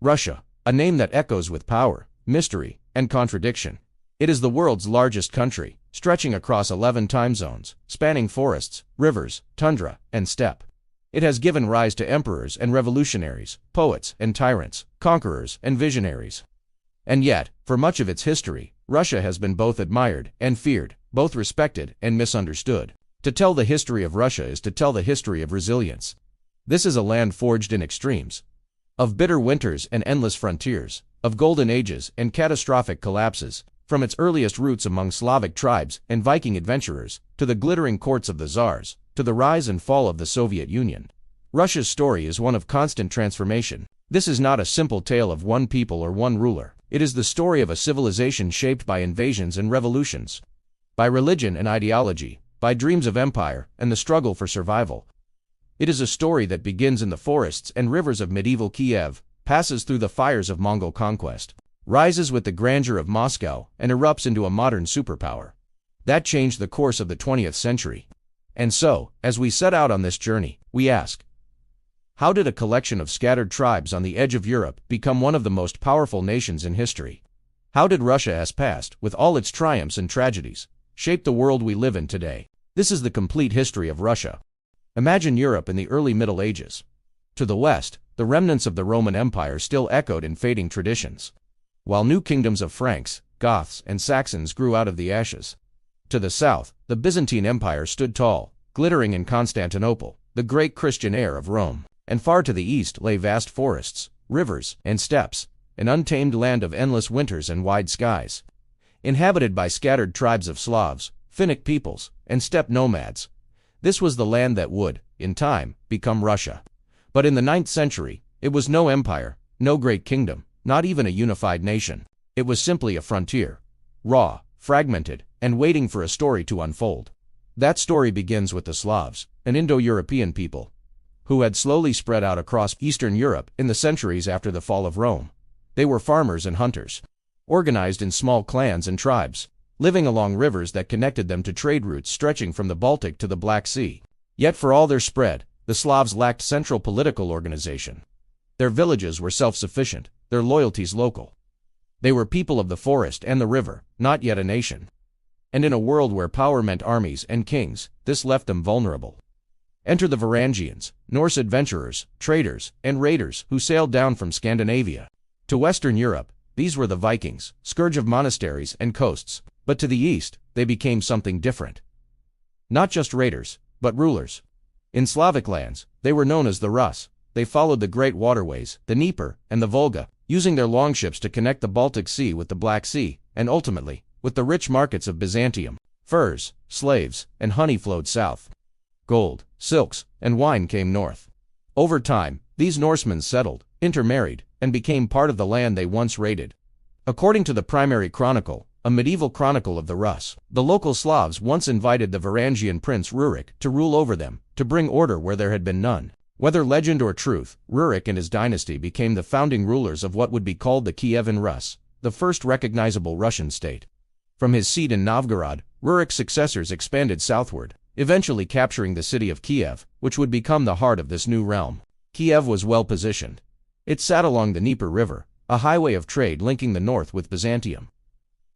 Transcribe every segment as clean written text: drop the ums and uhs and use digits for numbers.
Russia, a name that echoes with power, mystery, and contradiction. It is the world's largest country, stretching across 11 time zones, spanning forests, rivers, tundra, and steppe. It has given rise to emperors and revolutionaries, poets and tyrants, conquerors and visionaries. And yet, for much of its history, Russia has been both admired and feared, both respected and misunderstood. To tell the history of Russia is to tell the history of resilience. This is a land forged in extremes, of bitter winters and endless frontiers, of golden ages and catastrophic collapses, from its earliest roots among Slavic tribes and Viking adventurers, to the glittering courts of the czars, to the rise and fall of the Soviet Union. Russia's story is one of constant transformation. This is not a simple tale of one people or one ruler. It is the story of a civilization shaped by invasions and revolutions, by religion and ideology, by dreams of empire and the struggle for survival. It is a story that begins in the forests and rivers of medieval Kiev, passes through the fires of Mongol conquest, rises with the grandeur of Moscow, and erupts into a modern superpower. That changed the course of the 20th century. And so, as we set out on this journey, we ask, how did a collection of scattered tribes on the edge of Europe become one of the most powerful nations in history? How did Russia's past, with all its triumphs and tragedies, shape the world we live in today? This is the complete history of Russia. Imagine Europe in the early Middle Ages. To the west, the remnants of the Roman Empire still echoed in fading traditions, while new kingdoms of Franks, Goths, and Saxons grew out of the ashes. To the south, the Byzantine Empire stood tall, glittering in Constantinople, the great Christian heir of Rome. And far to the east lay vast forests, rivers, and steppes, an untamed land of endless winters and wide skies, inhabited by scattered tribes of Slavs, Finnic peoples, and steppe nomads. This was the land that would, in time, become Russia. But in the 9th century, it was no empire, no great kingdom, not even a unified nation. It was simply a frontier, raw, fragmented, and waiting for a story to unfold. That story begins with the Slavs, an Indo-European people, who had slowly spread out across Eastern Europe in the centuries after the fall of Rome. They were farmers and hunters, organized in small clans and tribes, living along rivers that connected them to trade routes stretching from the Baltic to the Black Sea. Yet for all their spread, the Slavs lacked central political organization. Their villages were self-sufficient, their loyalties local. They were people of the forest and the river, not yet a nation. And in a world where power meant armies and kings, this left them vulnerable. Enter the Varangians, Norse adventurers, traders, and raiders who sailed down from Scandinavia to Western Europe. These were the Vikings, scourge of monasteries and coasts, but to the east, they became something different. Not just raiders, but rulers. In Slavic lands, they were known as the Rus. They followed the great waterways, the Dnieper and the Volga, using their longships to connect the Baltic Sea with the Black Sea, and ultimately, with the rich markets of Byzantium. Furs, slaves, and honey flowed south. Gold, silks, and wine came north. Over time, these Norsemen settled, intermarried, and became part of the land they once raided. According to the primary chronicle, a medieval chronicle of the Rus, the local Slavs once invited the Varangian prince Rurik to rule over them, to bring order where there had been none. Whether legend or truth, Rurik and his dynasty became the founding rulers of what would be called the Kievan Rus, the first recognizable Russian state. From his seat in Novgorod, Rurik's successors expanded southward, eventually capturing the city of Kiev, which would become the heart of this new realm. Kiev was well positioned. It sat along the Dnieper River, a highway of trade linking the north with Byzantium.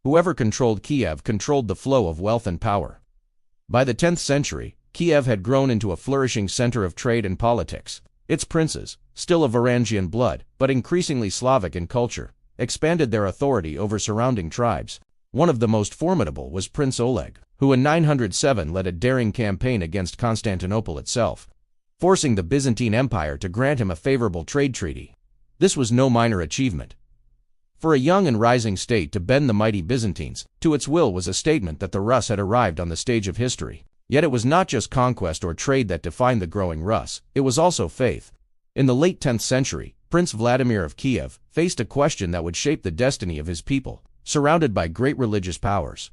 Whoever controlled Kiev controlled the flow of wealth and power. By the 10th century, Kiev had grown into a flourishing center of trade and politics. Its princes, still of Varangian blood, but increasingly Slavic in culture, expanded their authority over surrounding tribes. One of the most formidable was Prince Oleg, who in 907 led a daring campaign against Constantinople itself, forcing the Byzantine Empire to grant him a favorable trade treaty. This was no minor achievement. For a young and rising state to bend the mighty Byzantines to its will was a statement that the Rus had arrived on the stage of history. Yet it was not just conquest or trade that defined the growing Rus, it was also faith. In the late 10th century, Prince Vladimir of Kiev faced a question that would shape the destiny of his people, surrounded by great religious powers: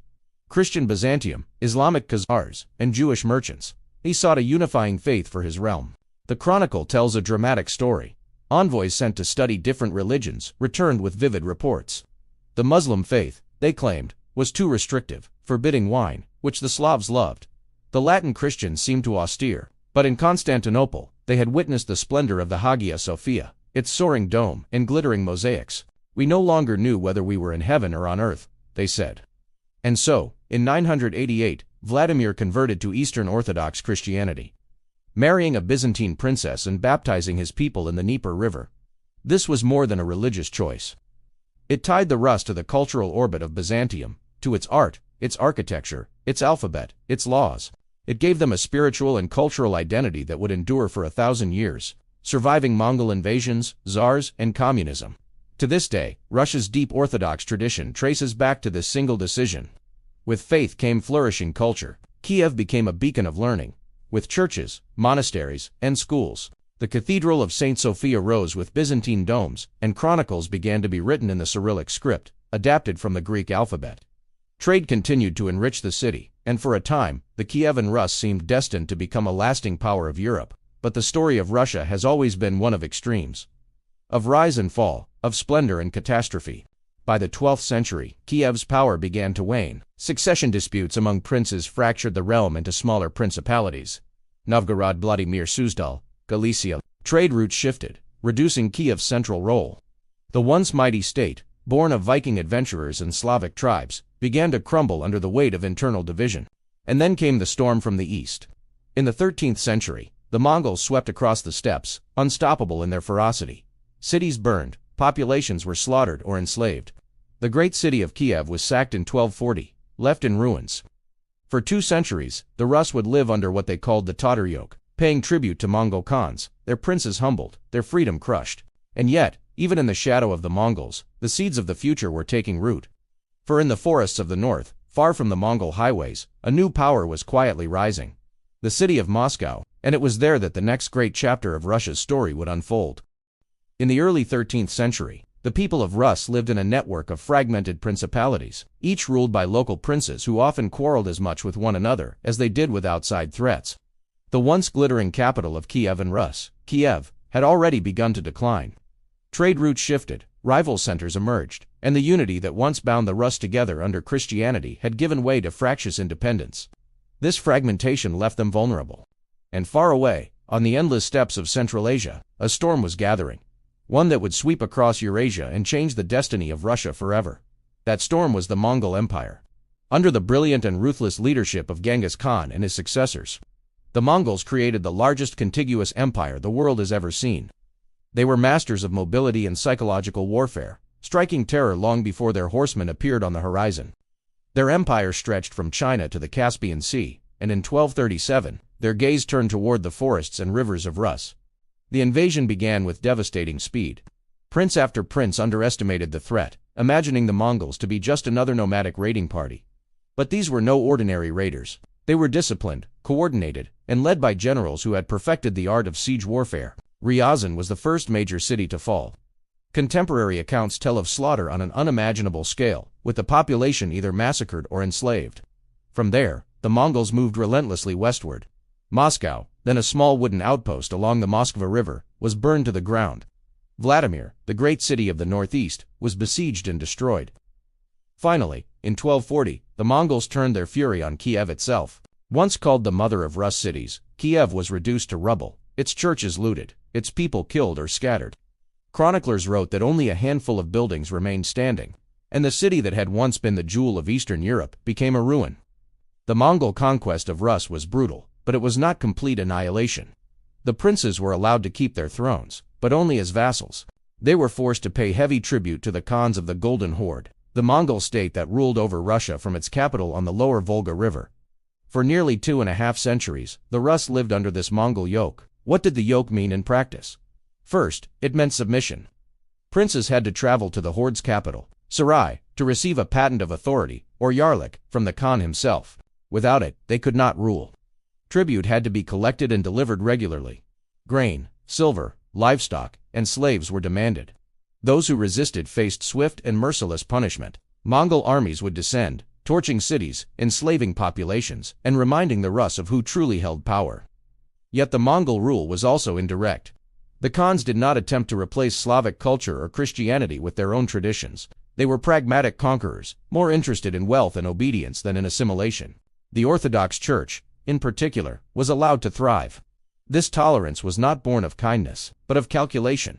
Christian Byzantium, Islamic Khazars, and Jewish merchants. He sought a unifying faith for his realm. The chronicle tells a dramatic story. Envoys sent to study different religions returned with vivid reports. The Muslim faith, they claimed, was too restrictive, forbidding wine, which the Slavs loved. The Latin Christians seemed too austere, but in Constantinople, they had witnessed the splendor of the Hagia Sophia, its soaring dome and glittering mosaics. We no longer knew whether we were in heaven or on earth, they said. And so, in 988, Vladimir converted to Eastern Orthodox Christianity, marrying a Byzantine princess and baptizing his people in the Dnieper River. This was more than a religious choice. It tied the Rus to the cultural orbit of Byzantium, to its art, its architecture, its alphabet, its laws. It gave them a spiritual and cultural identity that would endure for 1,000 years, surviving Mongol invasions, czars, and communism. To this day, Russia's deep Orthodox tradition traces back to this single decision. With faith came flourishing culture. Kiev became a beacon of learning. With churches, monasteries, and schools, the Cathedral of St. Sophia rose with Byzantine domes, and chronicles began to be written in the Cyrillic script, adapted from the Greek alphabet. Trade continued to enrich the city, and for a time, the Kievan Rus seemed destined to become a lasting power of Europe. But the story of Russia has always been one of extremes, of rise and fall, of splendor and catastrophe. By the 12th century, Kiev's power began to wane. Succession disputes among princes fractured the realm into smaller principalities. Novgorod, Vladimir, Suzdal, Galicia. Trade routes shifted, reducing Kiev's central role. The once mighty state, born of Viking adventurers and Slavic tribes, began to crumble under the weight of internal division. And then came the storm from the east. In the 13th century, the Mongols swept across the steppes, unstoppable in their ferocity. Cities burned, populations were slaughtered or enslaved. The great city of Kiev was sacked in 1240, left in ruins. For 2 centuries, the Rus would live under what they called the Tatar yoke, paying tribute to Mongol Khans, their princes humbled, their freedom crushed. And yet, even in the shadow of the Mongols, the seeds of the future were taking root. For in the forests of the north, far from the Mongol highways, a new power was quietly rising. The city of Moscow, and it was there that the next great chapter of Russia's story would unfold. In the early 13th century, the people of Rus lived in a network of fragmented principalities, each ruled by local princes who often quarreled as much with one another as they did with outside threats. The once glittering capital of Kievan Rus, Kiev, had already begun to decline. Trade routes shifted, rival centers emerged, and the unity that once bound the Rus together under Christianity had given way to fractious independence. This fragmentation left them vulnerable. And far away, on the endless steppes of Central Asia, a storm was gathering. One that would sweep across Eurasia and change the destiny of Russia forever. That storm was the Mongol Empire. Under the brilliant and ruthless leadership of Genghis Khan and his successors, the Mongols created the largest contiguous empire the world has ever seen. They were masters of mobility and psychological warfare, striking terror long before their horsemen appeared on the horizon. Their empire stretched from China to the Caspian Sea, and in 1237, their gaze turned toward the forests and rivers of Rus. The invasion began with devastating speed. Prince after prince underestimated the threat, imagining the Mongols to be just another nomadic raiding party. But these were no ordinary raiders. They were disciplined, coordinated, and led by generals who had perfected the art of siege warfare. Ryazan was the first major city to fall. Contemporary accounts tell of slaughter on an unimaginable scale, with the population either massacred or enslaved. From there, the Mongols moved relentlessly westward. Moscow, then a small wooden outpost along the Moskva River, was burned to the ground. Vladimir, the great city of the northeast, was besieged and destroyed. Finally, in 1240, the Mongols turned their fury on Kiev itself. Once called the mother of Rus cities, Kiev was reduced to rubble, its churches looted, its people killed or scattered. Chroniclers wrote that only a handful of buildings remained standing, and the city that had once been the jewel of Eastern Europe became a ruin. The Mongol conquest of Rus was brutal, but it was not complete annihilation. The princes were allowed to keep their thrones, but only as vassals. They were forced to pay heavy tribute to the Khans of the Golden Horde, the Mongol state that ruled over Russia from its capital on the lower Volga River. For nearly 2.5 centuries, the Rus lived under this Mongol yoke. What did the yoke mean in practice? First, it meant submission. Princes had to travel to the horde's capital, Sarai, to receive a patent of authority, or yarlik, from the Khan himself. Without it, they could not rule. Tribute had to be collected and delivered regularly. Grain, silver, livestock, and slaves were demanded. Those who resisted faced swift and merciless punishment. Mongol armies would descend, torching cities, enslaving populations, and reminding the Rus of who truly held power. Yet the Mongol rule was also indirect. The Khans did not attempt to replace Slavic culture or Christianity with their own traditions. They were pragmatic conquerors, more interested in wealth and obedience than in assimilation. The Orthodox Church, in particular, was allowed to thrive. This tolerance was not born of kindness, but of calculation.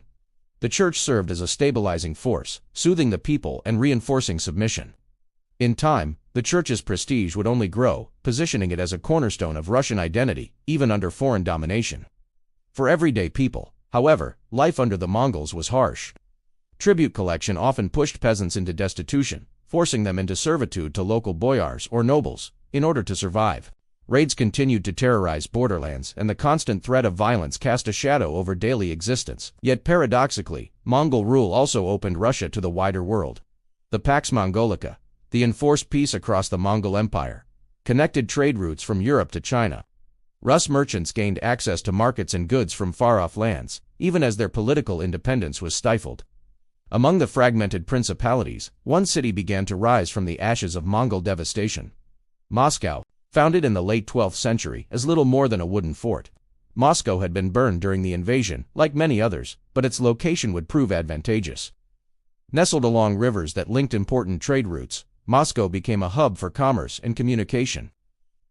The church served as a stabilizing force, soothing the people and reinforcing submission. In time, the church's prestige would only grow, positioning it as a cornerstone of Russian identity, even under foreign domination. For everyday people, however, life under the Mongols was harsh. Tribute collection often pushed peasants into destitution, forcing them into servitude to local boyars or nobles, in order to survive. Raids continued to terrorize borderlands, and the constant threat of violence cast a shadow over daily existence. Yet paradoxically, Mongol rule also opened Russia to the wider world. The Pax Mongolica, the enforced peace across the Mongol Empire, connected trade routes from Europe to China. Rus merchants gained access to markets and goods from far-off lands, even as their political independence was stifled. Among the fragmented principalities, one city began to rise from the ashes of Mongol devastation. Moscow, founded in the late 12th century as little more than a wooden fort. Moscow had been burned during the invasion, like many others, but its location would prove advantageous. Nestled along rivers that linked important trade routes, Moscow became a hub for commerce and communication.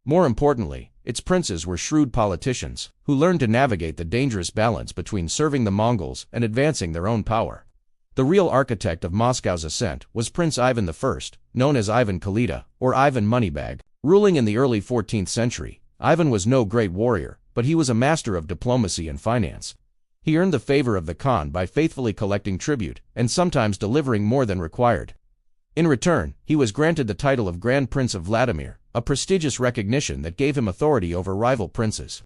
More importantly, its princes were shrewd politicians, who learned to navigate the dangerous balance between serving the Mongols and advancing their own power. The real architect of Moscow's ascent was Prince Ivan I, known as Ivan Kalita, or Ivan Moneybag. Ruling in the early 14th century, Ivan was no great warrior, but he was a master of diplomacy and finance. He earned the favor of the Khan by faithfully collecting tribute, and sometimes delivering more than required. In return, he was granted the title of Grand Prince of Vladimir, a prestigious recognition that gave him authority over rival princes.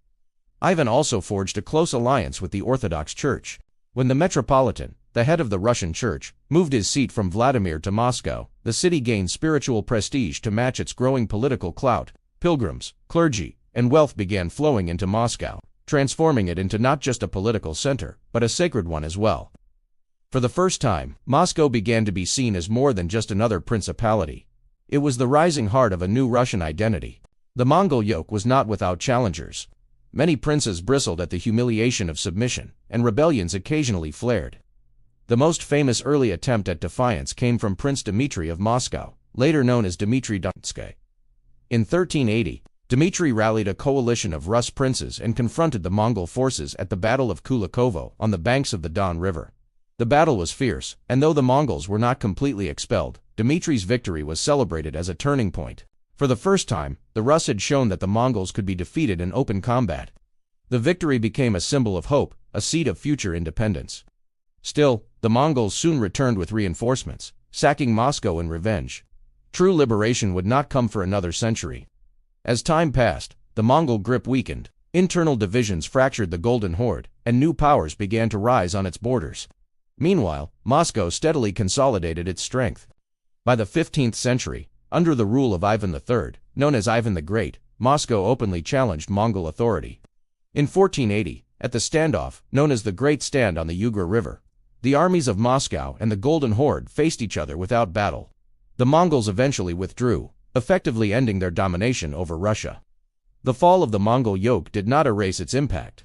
Ivan also forged a close alliance with the Orthodox Church. When the Metropolitan, the head of the Russian Church, moved his seat from Vladimir to Moscow, the city gained spiritual prestige to match its growing political clout. Pilgrims, clergy, and wealth began flowing into Moscow, transforming it into not just a political center, but a sacred one as well. For the first time, Moscow began to be seen as more than just another principality. It was the rising heart of a new Russian identity. The Mongol yoke was not without challengers. Many princes bristled at the humiliation of submission, and rebellions occasionally flared. The most famous early attempt at defiance came from Prince Dmitry of Moscow, later known as Dmitry Donskoy. In 1380, Dmitry rallied a coalition of Rus princes and confronted the Mongol forces at the Battle of Kulikovo on the banks of the Don River. The battle was fierce, and though the Mongols were not completely expelled, Dmitry's victory was celebrated as a turning point. For the first time, the Rus had shown that the Mongols could be defeated in open combat. The victory became a symbol of hope, a seed of future independence. Still, the Mongols soon returned with reinforcements, sacking Moscow in revenge. True liberation would not come for another century. As time passed, the Mongol grip weakened, internal divisions fractured the Golden Horde, and new powers began to rise on its borders. Meanwhile, Moscow steadily consolidated its strength. By the 15th century, under the rule of Ivan III, known as Ivan the Great, Moscow openly challenged Mongol authority. In 1480, at the standoff, known as the Great Stand on the Ugra River, the armies of Moscow and the Golden Horde faced each other without battle. The Mongols eventually withdrew, effectively ending their domination over Russia. The fall of the Mongol yoke did not erase its impact.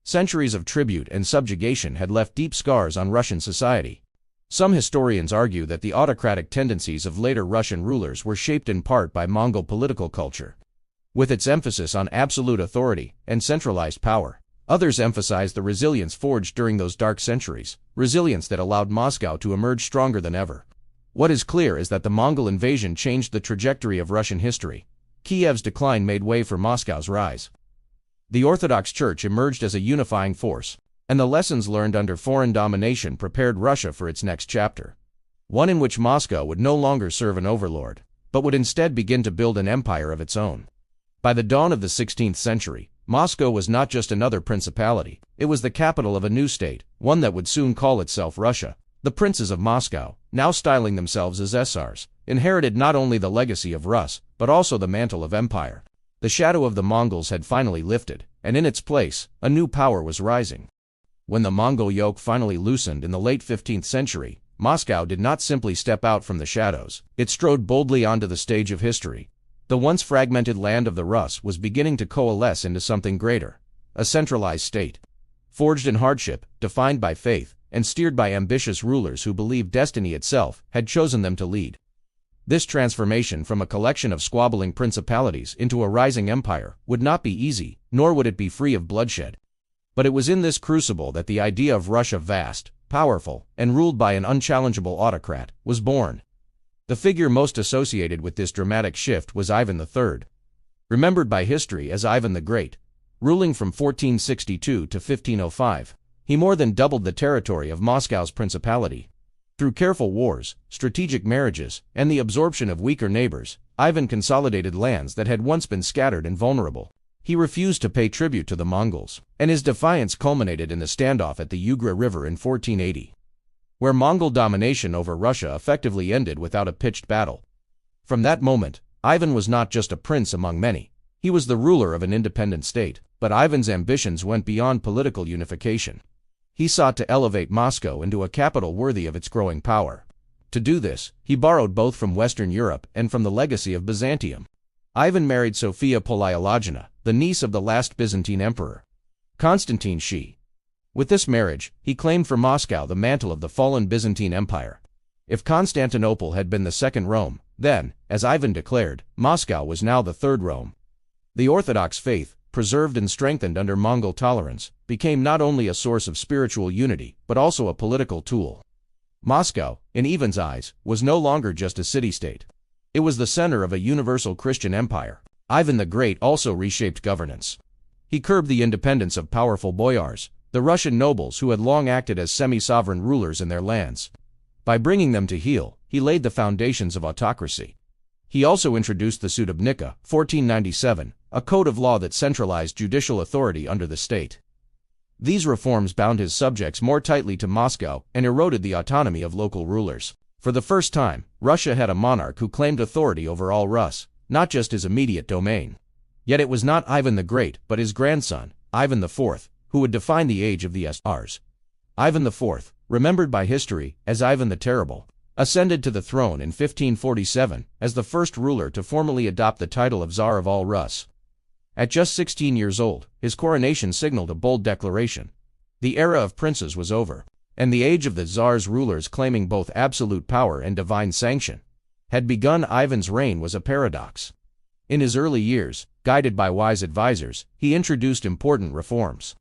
Centuries of tribute and subjugation had left deep scars on Russian society. Some historians argue that the autocratic tendencies of later Russian rulers were shaped in part by Mongol political culture, with its emphasis on absolute authority and centralized power. Others emphasize the resilience forged during those dark centuries, resilience that allowed Moscow to emerge stronger than ever. What is clear is that the Mongol invasion changed the trajectory of Russian history. Kiev's decline made way for Moscow's rise. The Orthodox Church emerged as a unifying force, and the lessons learned under foreign domination prepared Russia for its next chapter. One in which Moscow would no longer serve an overlord, but would instead begin to build an empire of its own. By the dawn of the 16th century, Moscow was not just another principality, it was the capital of a new state, one that would soon call itself Russia. The princes of Moscow, now styling themselves as Tsars, inherited not only the legacy of Rus, but also the mantle of empire. The shadow of the Mongols had finally lifted, and in its place, a new power was rising. When the Mongol yoke finally loosened in the late 15th century, Moscow did not simply step out from the shadows, it strode boldly onto the stage of history. The once fragmented land of the Rus was beginning to coalesce into something greater, a centralized state. Forged in hardship, defined by faith, and steered by ambitious rulers who believed destiny itself had chosen them to lead. This transformation from a collection of squabbling principalities into a rising empire would not be easy, nor would it be free of bloodshed. But it was in this crucible that the idea of Russia vast, powerful, and ruled by an unchallengeable autocrat, was born. The figure most associated with this dramatic shift was Ivan III. Remembered by history as Ivan the Great, ruling from 1462 to 1505, he more than doubled the territory of Moscow's principality. Through careful wars, strategic marriages, and the absorption of weaker neighbors, Ivan consolidated lands that had once been scattered and vulnerable. He refused to pay tribute to the Mongols, and his defiance culminated in the standoff at the Ugra River in 1480, where Mongol domination over Russia effectively ended without a pitched battle. From that moment, Ivan was not just a prince among many. He was the ruler of an independent state, but Ivan's ambitions went beyond political unification. He sought to elevate Moscow into a capital worthy of its growing power. To do this, he borrowed both from Western Europe and from the legacy of Byzantium. Ivan married Sophia Polyologina, the niece of the last Byzantine emperor, Constantine She. With this marriage, he claimed for Moscow the mantle of the fallen Byzantine Empire. If Constantinople had been the second Rome, then, as Ivan declared, Moscow was now the third Rome. The Orthodox faith, preserved and strengthened under Mongol tolerance, became not only a source of spiritual unity, but also a political tool. Moscow, in Ivan's eyes, was no longer just a city-state. It was the center of a universal Christian empire. Ivan the Great also reshaped governance. He curbed the independence of powerful boyars, the Russian nobles who had long acted as semi-sovereign rulers in their lands. By bringing them to heel, he laid the foundations of autocracy. He also introduced the Sudebnika, 1497, a code of law that centralized judicial authority under the state. These reforms bound his subjects more tightly to Moscow and eroded the autonomy of local rulers. For the first time, Russia had a monarch who claimed authority over all Rus, not just his immediate domain. Yet it was not Ivan the Great, but his grandson, Ivan IV, who would define the age of the Tsars. Ivan IV, remembered by history as Ivan the Terrible, ascended to the throne in 1547 as the first ruler to formally adopt the title of Tsar of all Rus. At just 16 years old, his coronation signaled a bold declaration. The era of princes was over, and the age of the Tsar's rulers claiming both absolute power and divine sanction had begun. Ivan's reign was a paradox. In his early years, guided by wise advisors, he introduced important reforms.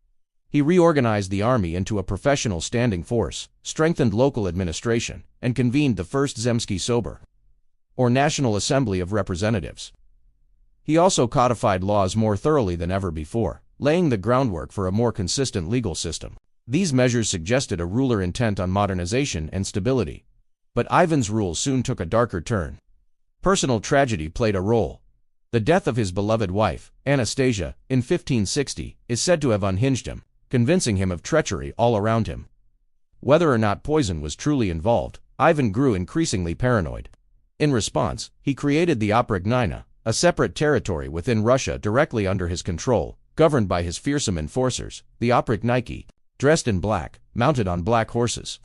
He reorganized the army into a professional standing force, strengthened local administration, and convened the First Zemsky Sobor, or National Assembly of Representatives. He also codified laws more thoroughly than ever before, laying the groundwork for a more consistent legal system. These measures suggested a ruler intent on modernization and stability. But Ivan's rule soon took a darker turn. Personal tragedy played a role. The death of his beloved wife, Anastasia, in 1560, is said to have unhinged him, convincing him of treachery all around him. Whether or not poison was truly involved, Ivan grew increasingly paranoid. In response, he created the Oprichnina, a separate territory within Russia directly under his control, governed by his fearsome enforcers, the Oprichniki, dressed in black, mounted on black horses,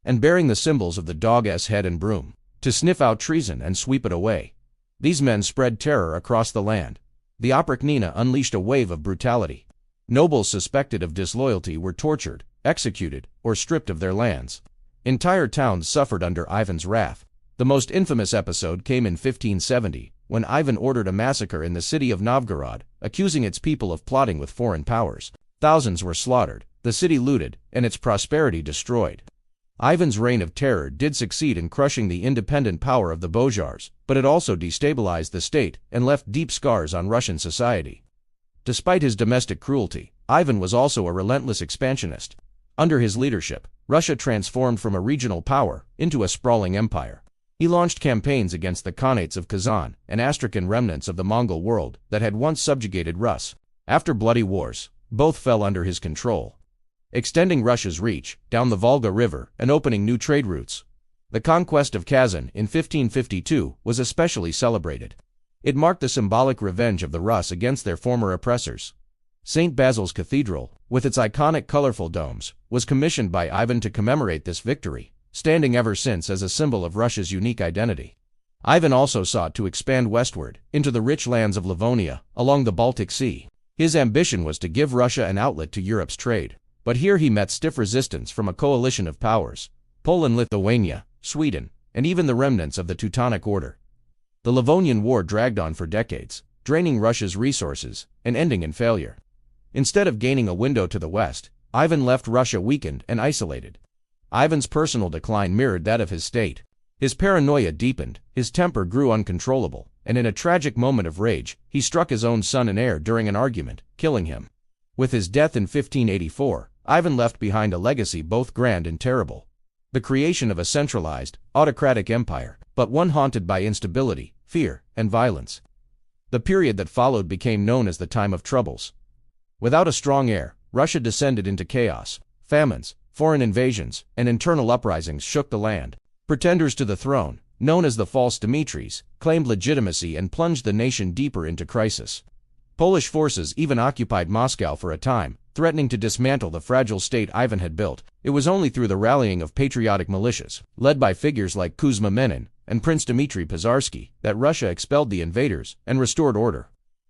and bearing the symbols of the dog's head and broom, to sniff out treason and sweep it away. These men spread terror across the land. The Oprichnina unleashed a wave of brutality. Nobles suspected of disloyalty were tortured, executed, or stripped of their lands. Entire towns suffered under Ivan's wrath. The most infamous episode came in 1570, when Ivan ordered a massacre in the city of Novgorod, accusing its people of plotting with foreign powers. Thousands were slaughtered, the city looted, and its prosperity destroyed. Ivan's reign of terror did succeed in crushing the independent power of the Bozhars, but it also destabilized the state and left deep scars on Russian society. Despite his domestic cruelty, Ivan was also a relentless expansionist. Under his leadership, Russia transformed from a regional power into a sprawling empire. He launched campaigns against the Khanates of Kazan and Astrakhan remnants of the Mongol world that had once subjugated Rus. After bloody wars, both fell under his control, extending Russia's reach down the Volga River and opening new trade routes. The conquest of Kazan in 1552 was especially celebrated. It marked the symbolic revenge of the Rus against their former oppressors. St. Basil's Cathedral, with its iconic colorful domes, was commissioned by Ivan to commemorate this victory, standing ever since as a symbol of Russia's unique identity. Ivan also sought to expand westward, into the rich lands of Livonia, along the Baltic Sea. His ambition was to give Russia an outlet to Europe's trade. But here he met stiff resistance from a coalition of powers: Poland, Lithuania, Sweden, and even the remnants of the Teutonic Order. The Livonian War dragged on for decades, draining Russia's resources and ending in failure. Instead of gaining a window to the west, Ivan left Russia weakened and isolated. Ivan's personal decline mirrored that of his state. His paranoia deepened, his temper grew uncontrollable, and in a tragic moment of rage, he struck his own son and heir during an argument, killing him. With his death in 1584, Ivan left behind a legacy both grand and terrible. The creation of a centralized, autocratic empire, but one haunted by instability, fear, and violence. The period that followed became known as the Time of Troubles. Without a strong heir, Russia descended into chaos. Famines, foreign invasions, and internal uprisings shook the land. Pretenders to the throne, known as the false Dimitris, claimed legitimacy and plunged the nation deeper into crisis. Polish forces even occupied Moscow for a time, threatening to dismantle the fragile state Ivan had built. It was only through the rallying of patriotic militias, led by figures like Kuzma Menin and Prince Dmitry Pisarsky, that Russia expelled the invaders and restored order.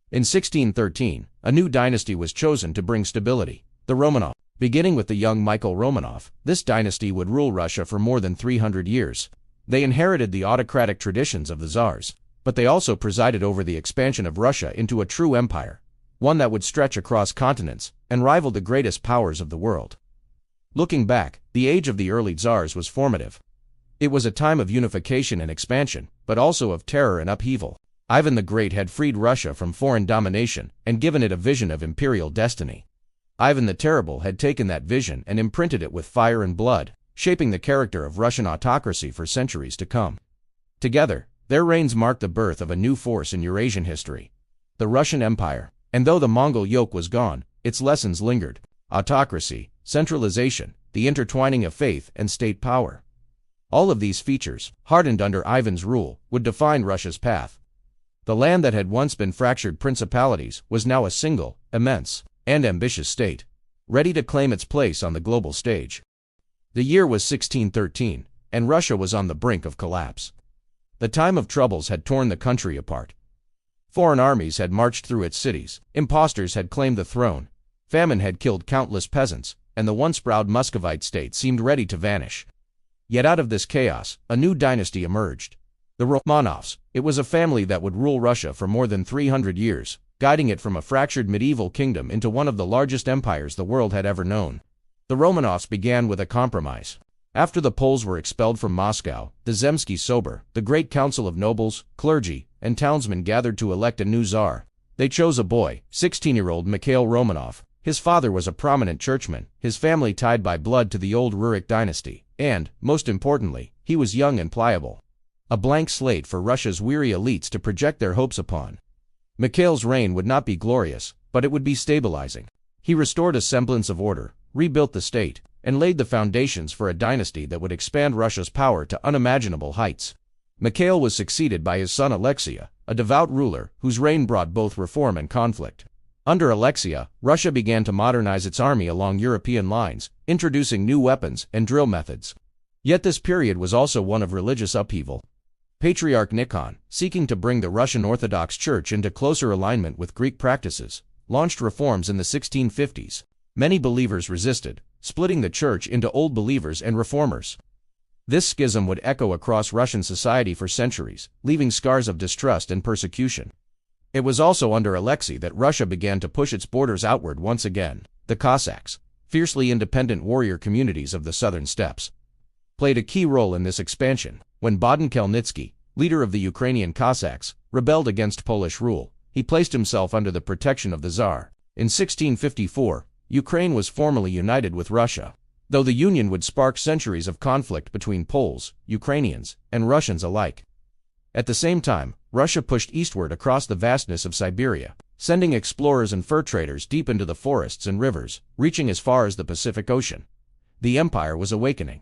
In 1613, a new dynasty was chosen to bring stability, the Romanov. Beginning with the young Michael Romanov, this dynasty would rule Russia for more than 300 years. They inherited the autocratic traditions of the Tsars, but they also presided over the expansion of Russia into a true empire, one that would stretch across continents and rival the greatest powers of the world. Looking back, the age of the early Tsars was formative. It was a time of unification and expansion, but also of terror and upheaval. Ivan the Great had freed Russia from foreign domination and given it a vision of imperial destiny. Ivan the Terrible had taken that vision and imprinted it with fire and blood, shaping the character of Russian autocracy for centuries to come. Together, their reigns marked the birth of a new force in Eurasian history, the Russian Empire. And though the Mongol yoke was gone, its lessons lingered: autocracy, centralization, the intertwining of faith and state power. All of these features, hardened under Ivan's rule, would define Russia's path. The land that had once been fractured principalities was now a single, immense, and ambitious state, ready to claim its place on the global stage. The year was 1613, and Russia was on the brink of collapse. The Time of Troubles had torn the country apart. Foreign armies had marched through its cities, impostors had claimed the throne, famine had killed countless peasants, and the once proud Muscovite state seemed ready to vanish. Yet out of this chaos, a new dynasty emerged. The Romanovs. It was a family that would rule Russia for more than 300 years, guiding it from a fractured medieval kingdom into one of the largest empires the world had ever known. The Romanovs began with a compromise. After the Poles were expelled from Moscow, the Zemsky Sober, the great council of nobles, clergy, and townsmen gathered to elect a new czar. They chose a boy, 16-year-old Mikhail Romanov. His father was a prominent churchman, his family tied by blood to the old Rurik dynasty, and, most importantly, he was young and pliable. A blank slate for Russia's weary elites to project their hopes upon. Mikhail's reign would not be glorious, but it would be stabilizing. He restored a semblance of order, rebuilt the state, and laid the foundations for a dynasty that would expand Russia's power to unimaginable heights. Mikhail was succeeded by his son Alexei, a devout ruler whose reign brought both reform and conflict. Under Alexei, Russia began to modernize its army along European lines, introducing new weapons and drill methods. Yet this period was also one of religious upheaval. Patriarch Nikon, seeking to bring the Russian Orthodox Church into closer alignment with Greek practices, launched reforms in the 1650s. Many believers resisted, splitting the church into old believers and reformers. This schism would echo across Russian society for centuries, leaving scars of distrust and persecution. It was also under Alexei that Russia began to push its borders outward once again. The Cossacks, fiercely independent warrior communities of the southern steppes, played a key role in this expansion. When Bohdan Khmelnytsky, leader of the Ukrainian Cossacks, rebelled against Polish rule, he placed himself under the protection of the Tsar. In 1654, Ukraine was formally united with Russia, though the union would spark centuries of conflict between Poles, Ukrainians, and Russians alike. At the same time, Russia pushed eastward across the vastness of Siberia, sending explorers and fur traders deep into the forests and rivers, reaching as far as the Pacific Ocean. The empire was awakening.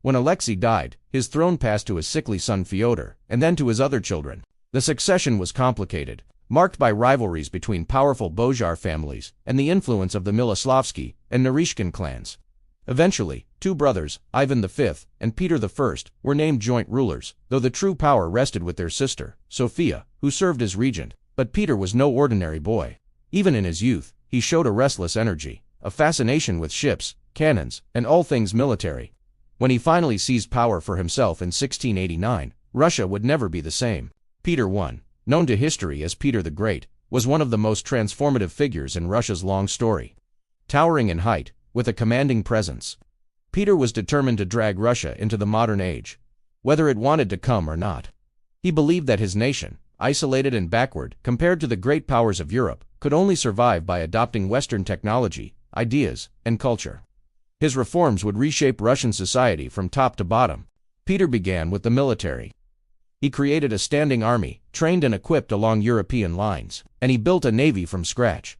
When Alexei died, his throne passed to his sickly son Fyodor, and then to his other children. The succession was complicated, marked by rivalries between powerful Bojar families and the influence of the Miloslavsky and Narishkin clans. Eventually, two brothers, Ivan V and Peter I, were named joint rulers, though the true power rested with their sister, Sophia, who served as regent. But Peter was no ordinary boy. Even in his youth, he showed a restless energy, a fascination with ships, cannons, and all things military. When he finally seized power for himself in 1689, Russia would never be the same. Peter I, known to history as Peter the Great, was one of the most transformative figures in Russia's long story. Towering in height, with a commanding presence, Peter was determined to drag Russia into the modern age, whether it wanted to come or not. He believed that his nation, isolated and backward compared to the great powers of Europe, could only survive by adopting Western technology, ideas, and culture. His reforms would reshape Russian society from top to bottom. Peter began with the military. He created a standing army, trained and equipped along European lines, and he built a navy from scratch,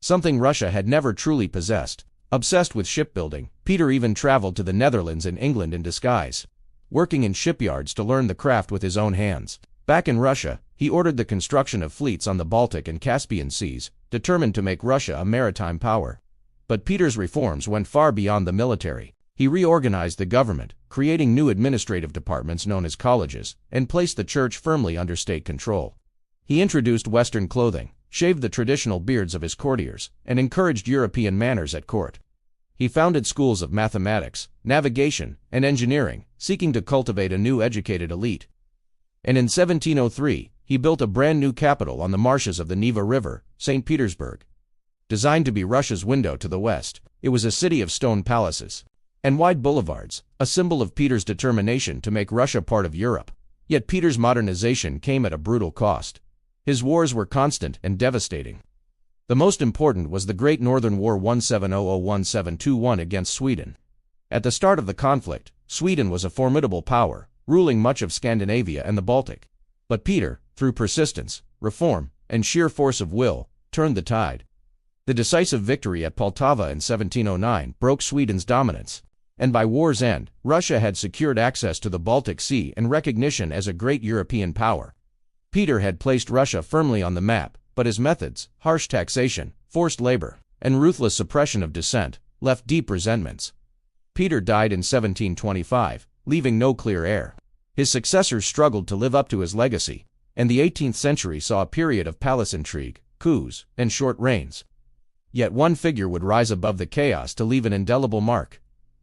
something Russia had never truly possessed. Obsessed with shipbuilding, Peter even traveled to the Netherlands and England in disguise, working in shipyards to learn the craft with his own hands. Back in Russia, he ordered the construction of fleets on the Baltic and Caspian seas, determined to make Russia a maritime power. But Peter's reforms went far beyond the military. He reorganized the government, creating new administrative departments known as colleges, and placed the church firmly under state control. He introduced Western clothing, shaved the traditional beards of his courtiers, and encouraged European manners at court. He founded schools of mathematics, navigation, and engineering, seeking to cultivate a new educated elite. And in 1703, he built a brand new capital on the marshes of the Neva River, St. Petersburg. Designed to be Russia's window to the west, it was a city of stone palaces and wide boulevards, a symbol of Peter's determination to make Russia part of Europe. Yet Peter's modernization came at a brutal cost. His wars were constant and devastating. The most important was the Great Northern War 1700–1721 against Sweden. At the start of the conflict, Sweden was a formidable power, ruling much of Scandinavia and the Baltic. But Peter, through persistence, reform, and sheer force of will, turned the tide. The decisive victory at Poltava in 1709 broke Sweden's dominance, and by war's end, Russia had secured access to the Baltic Sea and recognition as a great European power. Peter had placed Russia firmly on the map, but his methods, harsh taxation, forced labor, and ruthless suppression of dissent, left deep resentments. Peter died in 1725, leaving no clear heir. His successors struggled to live up to his legacy, and the 18th century saw a period of palace intrigue, coups, and short reigns. Yet one figure would rise above the chaos to leave an indelible mark.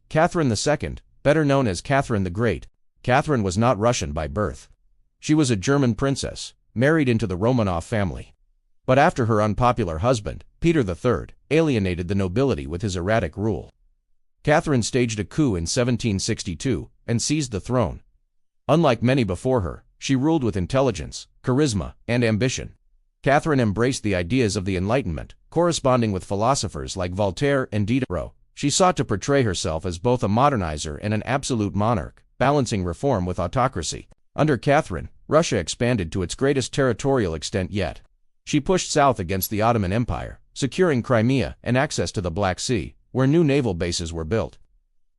Catherine II, better known as Catherine the Great. Catherine was not Russian by birth. She was a German princess, married into the Romanov family. But after her unpopular husband, Peter III, alienated the nobility with his erratic rule, Catherine staged a coup in 1762 and seized the throne. Unlike many before her, she ruled with intelligence, charisma, and ambition. Catherine embraced the ideas of the Enlightenment, corresponding with philosophers like Voltaire and Diderot. She sought to portray herself as both a modernizer and an absolute monarch, balancing reform with autocracy. Under Catherine, Russia expanded to its greatest territorial extent yet. She pushed south against the Ottoman Empire, securing Crimea and access to the Black Sea, where new naval bases were built.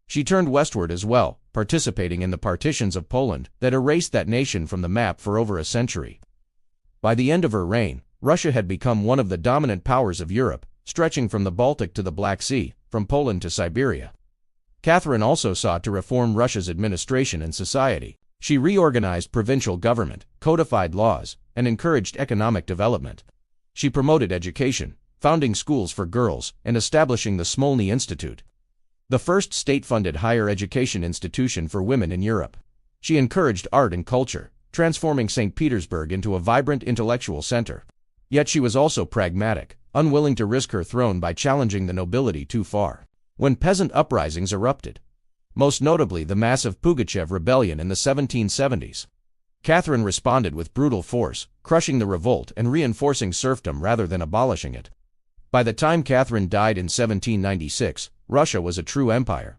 She turned westward as well, participating in the partitions of Poland that erased that nation from the map for over a century. By the end of her reign, Russia had become one of the dominant powers of Europe, stretching from the Baltic to the Black Sea, from Poland to Siberia. Catherine also sought to reform Russia's administration and society. She reorganized provincial government, codified laws, and encouraged economic development. She promoted education, founding schools for girls and establishing the Smolny Institute, the first state-funded higher education institution for women in Europe. She encouraged art and culture, transforming St. Petersburg into a vibrant intellectual center. Yet she was also pragmatic, unwilling to risk her throne by challenging the nobility too far. When peasant uprisings erupted, most notably the massive Pugachev rebellion in the 1770s, Catherine responded with brutal force, crushing the revolt and reinforcing serfdom rather than abolishing it. By the time Catherine died in 1796, Russia was a true empire.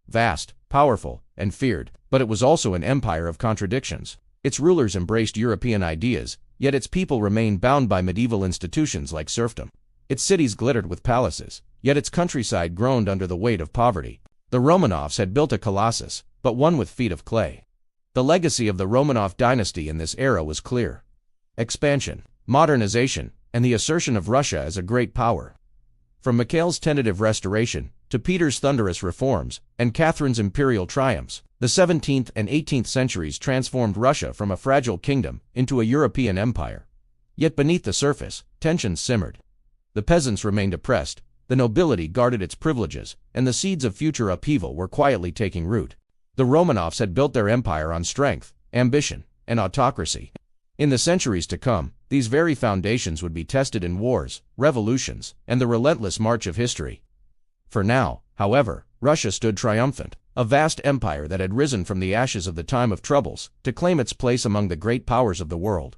Vast, powerful, and feared, but it was also an empire of contradictions. Its rulers embraced European ideas, yet its people remained bound by medieval institutions like serfdom. Its cities glittered with palaces, yet its countryside groaned under the weight of poverty. The Romanovs had built a colossus, but one with feet of clay. The legacy of the Romanov dynasty in this era was clear: expansion, modernization, and the assertion of Russia as a great power. From Mikhail's tentative restoration, to Peter's thunderous reforms, and Catherine's imperial triumphs, the 17th and 18th centuries transformed Russia from a fragile kingdom into a European empire. Yet beneath the surface, tensions simmered. The peasants remained oppressed, the nobility guarded its privileges, and the seeds of future upheaval were quietly taking root. The Romanovs had built their empire on strength, ambition, and autocracy. In the centuries to come, these very foundations would be tested in wars, revolutions, and the relentless march of history. For now, however, Russia stood triumphant, a vast empire that had risen from the ashes of the time of troubles to claim its place among the great powers of the world.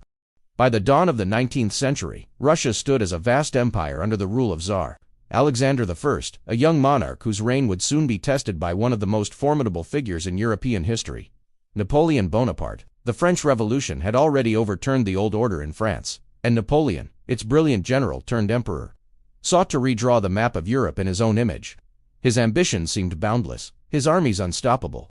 By the dawn of the 19th century, Russia stood as a vast empire under the rule of Tsar Alexander I, a young monarch whose reign would soon be tested by one of the most formidable figures in European history, Napoleon Bonaparte. The French Revolution had already overturned the old order in France, and Napoleon, its brilliant general turned emperor, sought to redraw the map of Europe in his own image. His ambitions seemed boundless, his armies unstoppable.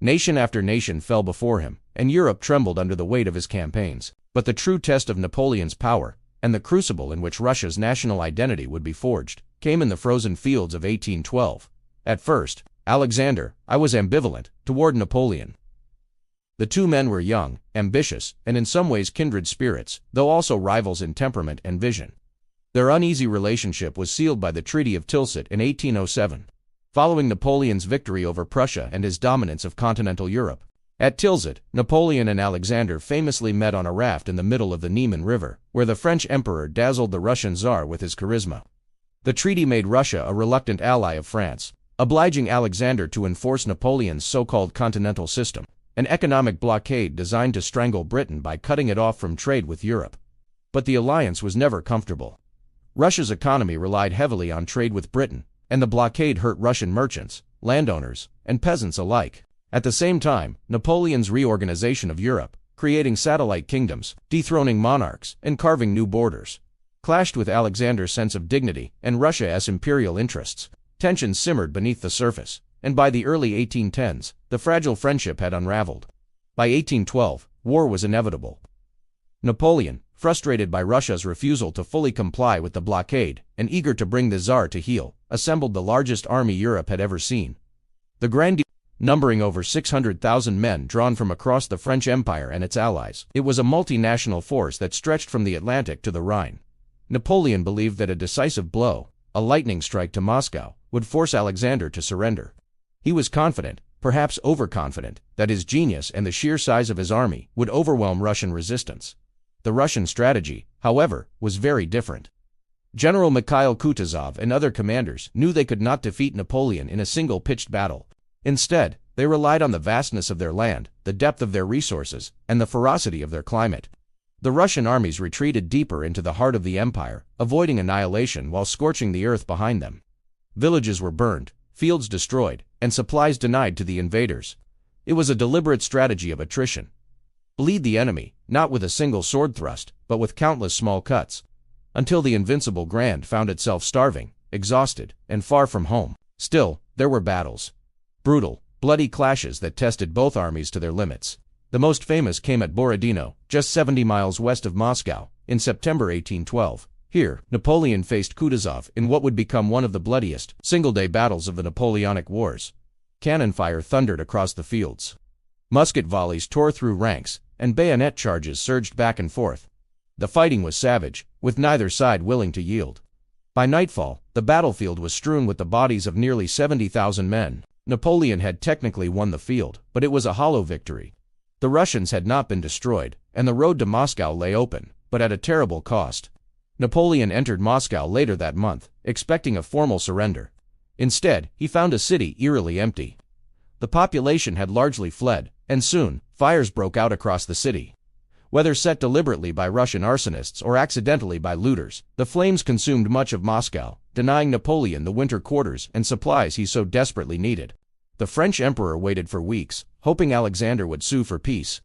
Nation after nation fell before him, and Europe trembled under the weight of his campaigns. But the true test of Napoleon's power, and the crucible in which Russia's national identity would be forged, came in the frozen fields of 1812. At first, I was ambivalent toward Napoleon. The two men were young, ambitious, and in some ways kindred spirits, though also rivals in temperament and vision. Their uneasy relationship was sealed by the Treaty of Tilsit in 1807. Following Napoleon's victory over Prussia and his dominance of continental Europe, at Tilsit, Napoleon and Alexander famously met on a raft in the middle of the Niemen River, where the French emperor dazzled the Russian Tsar with his charisma. The treaty made Russia a reluctant ally of France, obliging Alexander to enforce Napoleon's so-called continental system, an economic blockade designed to strangle Britain by cutting it off from trade with Europe. But the alliance was never comfortable. Russia's economy relied heavily on trade with Britain, and the blockade hurt Russian merchants, landowners, and peasants alike. At the same time, Napoleon's reorganization of Europe, creating satellite kingdoms, dethroning monarchs, and carving new borders, clashed with Alexander's sense of dignity and Russia's imperial interests. Tensions simmered beneath the surface, and by the early 1810s, the fragile friendship had unraveled. By 1812, war was inevitable. Napoleon, frustrated by Russia's refusal to fully comply with the blockade and eager to bring the Tsar to heel, assembled the largest army Europe had ever seen. The grandeur, numbering over 600,000 men drawn from across the French Empire and its allies. It was a multinational force that stretched from the Atlantic to the Rhine. Napoleon believed that a decisive blow, a lightning strike to Moscow, would force Alexander to surrender. He was confident, perhaps overconfident, that his genius and the sheer size of his army would overwhelm Russian resistance. The Russian strategy, however, was very different. General Mikhail Kutuzov and other commanders knew they could not defeat Napoleon in a single pitched battle. Instead, they relied on the vastness of their land, the depth of their resources, and the ferocity of their climate. The Russian armies retreated deeper into the heart of the empire, avoiding annihilation while scorching the earth behind them. Villages were burned, fields destroyed, and supplies denied to the invaders. It was a deliberate strategy of attrition. Bleed the enemy, not with a single sword thrust, but with countless small cuts, until the invincible Grand found itself starving, exhausted, and far from home. Still, there were battles. Brutal, bloody clashes that tested both armies to their limits. The most famous came at Borodino, just 70 miles west of Moscow, in September 1812. Here, Napoleon faced Kutuzov in what would become one of the bloodiest single-day battles of the Napoleonic Wars. Cannon fire thundered across the fields. Musket volleys tore through ranks, and bayonet charges surged back and forth. The fighting was savage, with neither side willing to yield. By nightfall, the battlefield was strewn with the bodies of nearly 70,000 men. Napoleon had technically won the field, but it was a hollow victory. The Russians had not been destroyed, and the road to Moscow lay open, but at a terrible cost. Napoleon entered Moscow later that month, expecting a formal surrender. Instead, he found a city eerily empty. The population had largely fled, and soon, fires broke out across the city. Whether set deliberately by Russian arsonists or accidentally by looters, the flames consumed much of Moscow, denying Napoleon the winter quarters and supplies he so desperately needed. The French emperor waited for weeks, hoping Alexander would sue for peace.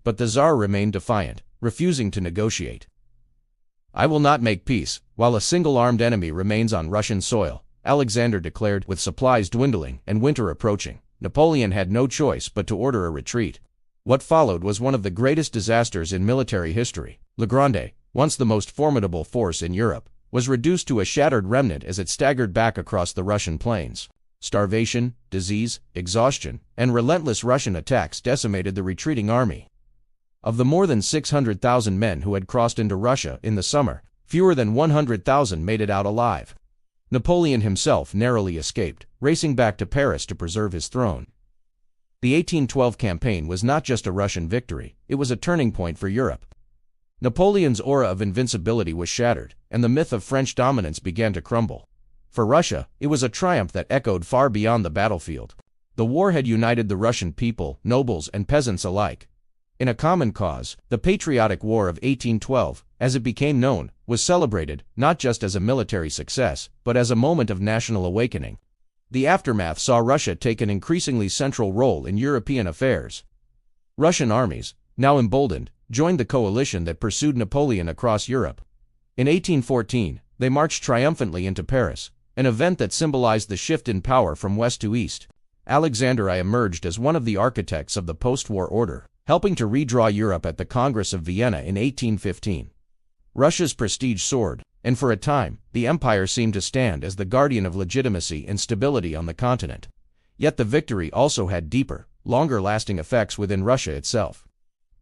But the Tsar remained defiant, refusing to negotiate. "I will not make peace while a single armed enemy remains on Russian soil," Alexander declared. With supplies dwindling and winter approaching, Napoleon had no choice but to order a retreat. What followed was one of the greatest disasters in military history. Le Grande, once the most formidable force in Europe, was reduced to a shattered remnant as it staggered back across the Russian plains. Starvation, disease, exhaustion, and relentless Russian attacks decimated the retreating army. Of the more than 600,000 men who had crossed into Russia in the summer, fewer than 100,000 made it out alive. Napoleon himself narrowly escaped, racing back to Paris to preserve his throne. The 1812 campaign was not just a Russian victory, it was a turning point for Europe. Napoleon's aura of invincibility was shattered, and the myth of French dominance began to crumble. For Russia, it was a triumph that echoed far beyond the battlefield. The war had united the Russian people, nobles and peasants alike. In a common cause, the Patriotic War of 1812, as it became known, was celebrated not just as a military success, but as a moment of national awakening. The aftermath saw Russia take an increasingly central role in European affairs. Russian armies, now emboldened, joined the coalition that pursued Napoleon across Europe. In 1814, they marched triumphantly into Paris, an event that symbolized the shift in power from west to east. Alexander I emerged as one of the architects of the post-war order, helping to redraw Europe at the Congress of Vienna in 1815. Russia's prestige soared, and for a time, the empire seemed to stand as the guardian of legitimacy and stability on the continent. Yet the victory also had deeper, longer-lasting effects within Russia itself.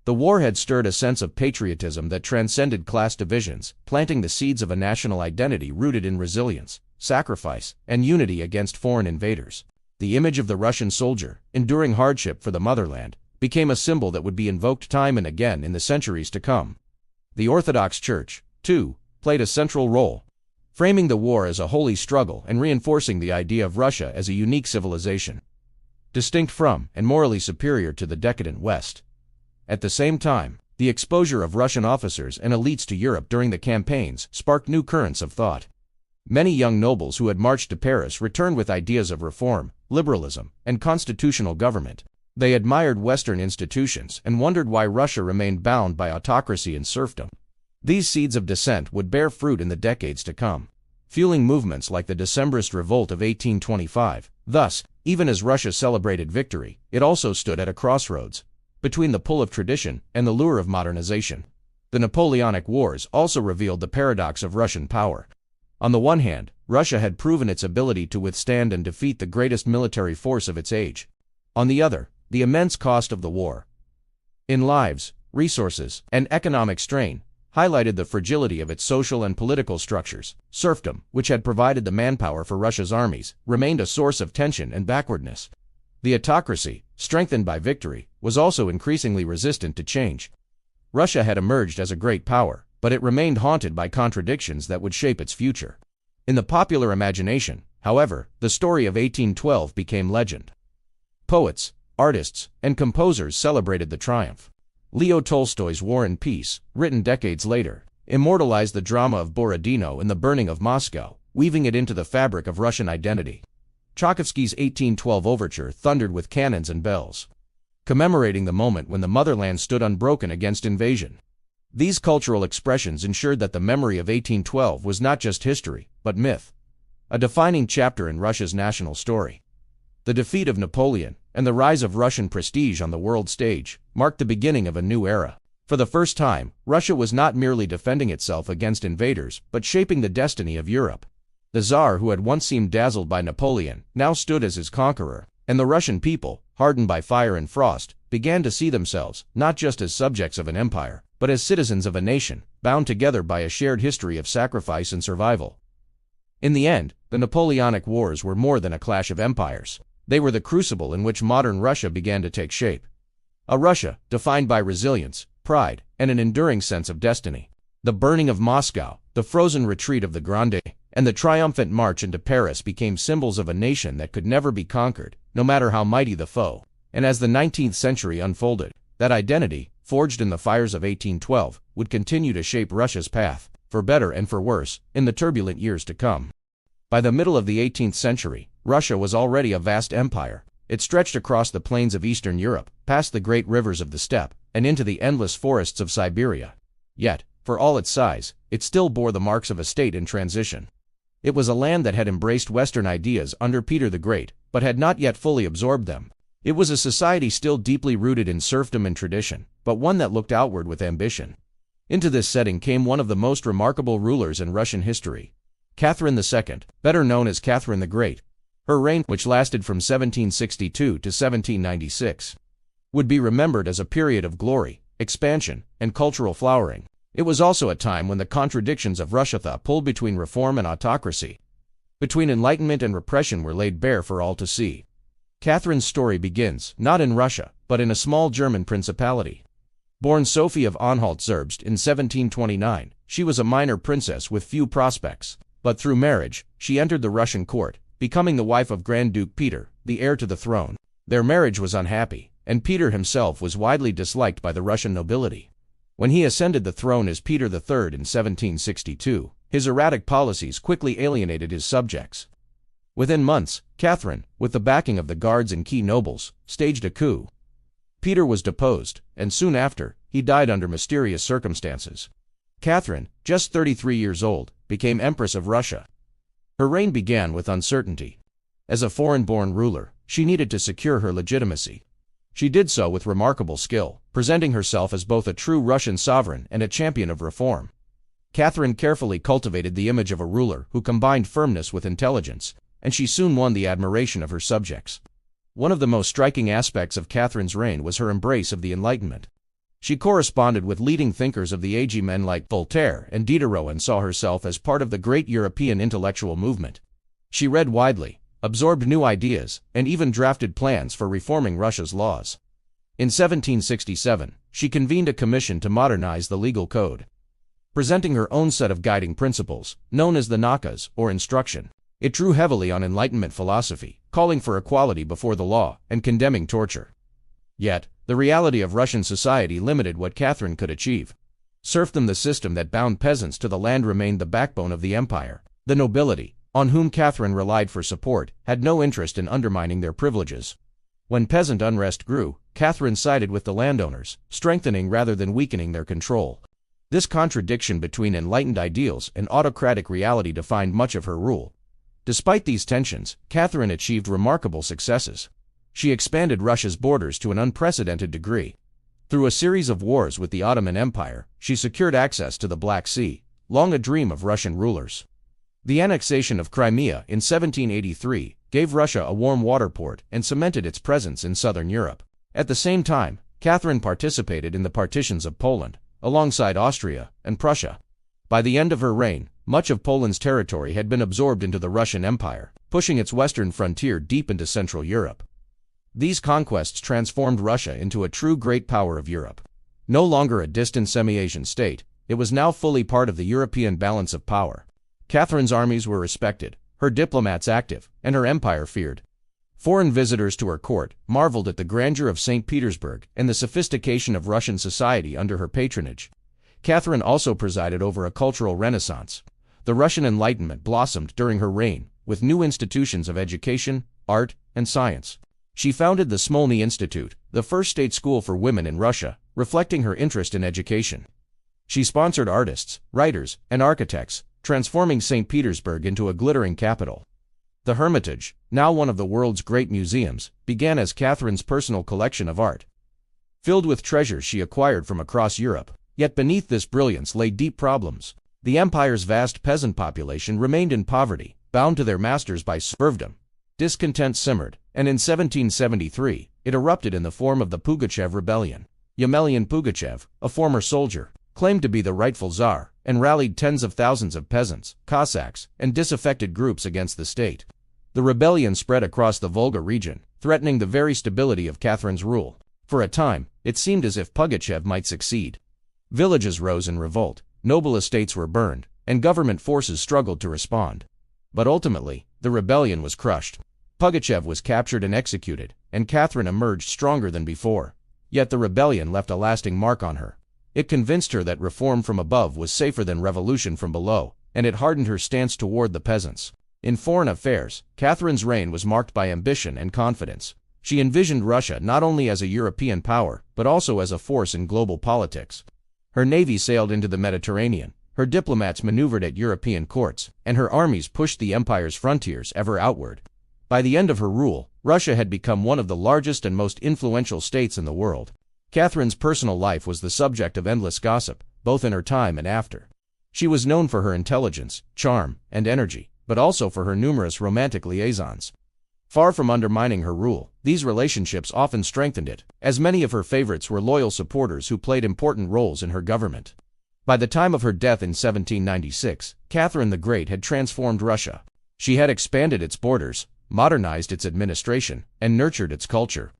The war had stirred a sense of patriotism that transcended class divisions, planting the seeds of a national identity rooted in resilience, sacrifice, and unity against foreign invaders. The image of the Russian soldier, enduring hardship for the motherland, became a symbol that would be invoked time and again in the centuries to come. The Orthodox Church, too, played a central role, framing the war as a holy struggle and reinforcing the idea of Russia as a unique civilization, distinct from and morally superior to the decadent West. At the same time, the exposure of Russian officers and elites to Europe during the campaigns sparked new currents of thought. Many young nobles who had marched to Paris returned with ideas of reform, liberalism, and constitutional government. They admired Western institutions and wondered why Russia remained bound by autocracy and serfdom. These seeds of dissent would bear fruit in the decades to come, fueling movements like the Decembrist Revolt of 1825. Thus, even as Russia celebrated victory, it also stood at a crossroads, between the pull of tradition and the lure of modernization. The Napoleonic Wars also revealed the paradox of Russian power. On the one hand, Russia had proven its ability to withstand and defeat the greatest military force of its age. On the other, the immense cost of the war, in lives, resources, and economic strain, highlighted the fragility of its social and political structures. Serfdom, which had provided the manpower for Russia's armies, remained a source of tension and backwardness. The autocracy, strengthened by victory, was also increasingly resistant to change. Russia had emerged as a great power, but it remained haunted by contradictions that would shape its future. In the popular imagination, however, the story of 1812 became legend. Poets, artists, and composers celebrated the triumph. Leo Tolstoy's War and Peace, written decades later, immortalized the drama of Borodino and the burning of Moscow, weaving it into the fabric of Russian identity. Tchaikovsky's 1812 overture thundered with cannons and bells, commemorating the moment when the motherland stood unbroken against invasion. These cultural expressions ensured that the memory of 1812 was not just history, but myth, a defining chapter in Russia's national story. The defeat of Napoleon and the rise of Russian prestige on the world stage marked the beginning of a new era. For the first time, Russia was not merely defending itself against invaders, but shaping the destiny of Europe. The Tsar, who had once seemed dazzled by Napoleon, now stood as his conqueror, and the Russian people, hardened by fire and frost, began to see themselves not just as subjects of an empire, but as citizens of a nation, bound together by a shared history of sacrifice and survival. In the end, the Napoleonic Wars were more than a clash of empires. They were the crucible in which modern Russia began to take shape. A Russia defined by resilience, pride, and an enduring sense of destiny. The burning of Moscow, the frozen retreat of the Grandeur, and the triumphant march into Paris became symbols of a nation that could never be conquered, no matter how mighty the foe. And as the 19th century unfolded, that identity, forged in the fires of 1812, would continue to shape Russia's path, for better and for worse, in the turbulent years to come. By the middle of the 18th century, Russia was already a vast empire. It stretched across the plains of Eastern Europe, past the great rivers of the steppe, and into the endless forests of Siberia. Yet, for all its size, it still bore the marks of a state in transition. It was a land that had embraced Western ideas under Peter the Great, but had not yet fully absorbed them. It was a society still deeply rooted in serfdom and tradition, but one that looked outward with ambition. Into this setting came one of the most remarkable rulers in Russian history, Catherine II, better known as Catherine the Great. Her reign, which lasted from 1762 to 1796, would be remembered as a period of glory, expansion, and cultural flowering. It was also a time when the contradictions of Russia pulled between reform and autocracy, between enlightenment and repression, were laid bare for all to see. Catherine's story begins, not in Russia, but in a small German principality. Born Sophie of Anhalt-Zerbst in 1729, she was a minor princess with few prospects. But through marriage, she entered the Russian court, becoming the wife of Grand Duke Peter, the heir to the throne. Their marriage was unhappy, and Peter himself was widely disliked by the Russian nobility. When he ascended the throne as Peter III in 1762, his erratic policies quickly alienated his subjects. Within months, Catherine, with the backing of the guards and key nobles, staged a coup. Peter was deposed, and soon after, he died under mysterious circumstances. Catherine, just 33 years old, became Empress of Russia. Her reign began with uncertainty. As a foreign-born ruler, she needed to secure her legitimacy. She did so with remarkable skill, presenting herself as both a true Russian sovereign and a champion of reform. Catherine carefully cultivated the image of a ruler who combined firmness with intelligence, and she soon won the admiration of her subjects. One of the most striking aspects of Catherine's reign was her embrace of the Enlightenment. She corresponded with leading thinkers of the age, men like Voltaire and Diderot, and saw herself as part of the great European intellectual movement. She read widely, absorbed new ideas, and even drafted plans for reforming Russia's laws. In 1767, she convened a commission to modernize the legal code. Presenting her own set of guiding principles, known as the Nakas, or instruction, it drew heavily on Enlightenment philosophy, calling for equality before the law and condemning torture. Yet, the reality of Russian society limited what Catherine could achieve. Serfdom, the system that bound peasants to the land, remained the backbone of the empire. The nobility, on whom Catherine relied for support, had no interest in undermining their privileges. When peasant unrest grew, Catherine sided with the landowners, strengthening rather than weakening their control. This contradiction between enlightened ideals and autocratic reality defined much of her rule. Despite these tensions, Catherine achieved remarkable successes. She expanded Russia's borders to an unprecedented degree. Through a series of wars with the Ottoman Empire, she secured access to the Black Sea, long a dream of Russian rulers. The annexation of Crimea in 1783 gave Russia a warm water port and cemented its presence in southern Europe. At the same time, Catherine participated in the partitions of Poland, alongside Austria and Prussia. By the end of her reign, much of Poland's territory had been absorbed into the Russian Empire, pushing its western frontier deep into Central Europe. These conquests transformed Russia into a true great power of Europe. No longer a distant semi-Asian state, it was now fully part of the European balance of power. Catherine's armies were respected, her diplomats active, and her empire feared. Foreign visitors to her court marveled at the grandeur of St. Petersburg and the sophistication of Russian society under her patronage. Catherine also presided over a cultural renaissance. The Russian Enlightenment blossomed during her reign, with new institutions of education, art, and science. She founded the Smolny Institute, the first state school for women in Russia, reflecting her interest in education. She sponsored artists, writers, and architects, transforming St. Petersburg into a glittering capital. The Hermitage, now one of the world's great museums, began as Catherine's personal collection of art. Filled with treasures she acquired from across Europe, yet beneath this brilliance lay deep problems. The empire's vast peasant population remained in poverty, bound to their masters by serfdom. Discontent simmered, and in 1773, it erupted in the form of the Pugachev Rebellion. Yemelyan Pugachev, a former soldier, claimed to be the rightful czar, and rallied tens of thousands of peasants, Cossacks, and disaffected groups against the state. The rebellion spread across the Volga region, threatening the very stability of Catherine's rule. For a time, it seemed as if Pugachev might succeed. Villages rose in revolt, noble estates were burned, and government forces struggled to respond. But ultimately, the rebellion was crushed. Pugachev was captured and executed, and Catherine emerged stronger than before. Yet the rebellion left a lasting mark on her. It convinced her that reform from above was safer than revolution from below, and it hardened her stance toward the peasants. In foreign affairs, Catherine's reign was marked by ambition and confidence. She envisioned Russia not only as a European power, but also as a force in global politics. Her navy sailed into the Mediterranean, her diplomats maneuvered at European courts, and her armies pushed the empire's frontiers ever outward. By the end of her rule, Russia had become one of the largest and most influential states in the world. Catherine's personal life was the subject of endless gossip, both in her time and after. She was known for her intelligence, charm, and energy, but also for her numerous romantic liaisons. Far from undermining her rule, these relationships often strengthened it, as many of her favorites were loyal supporters who played important roles in her government. By the time of her death in 1796, Catherine the Great had transformed Russia. She had expanded its borders, modernized its administration, and nurtured its culture.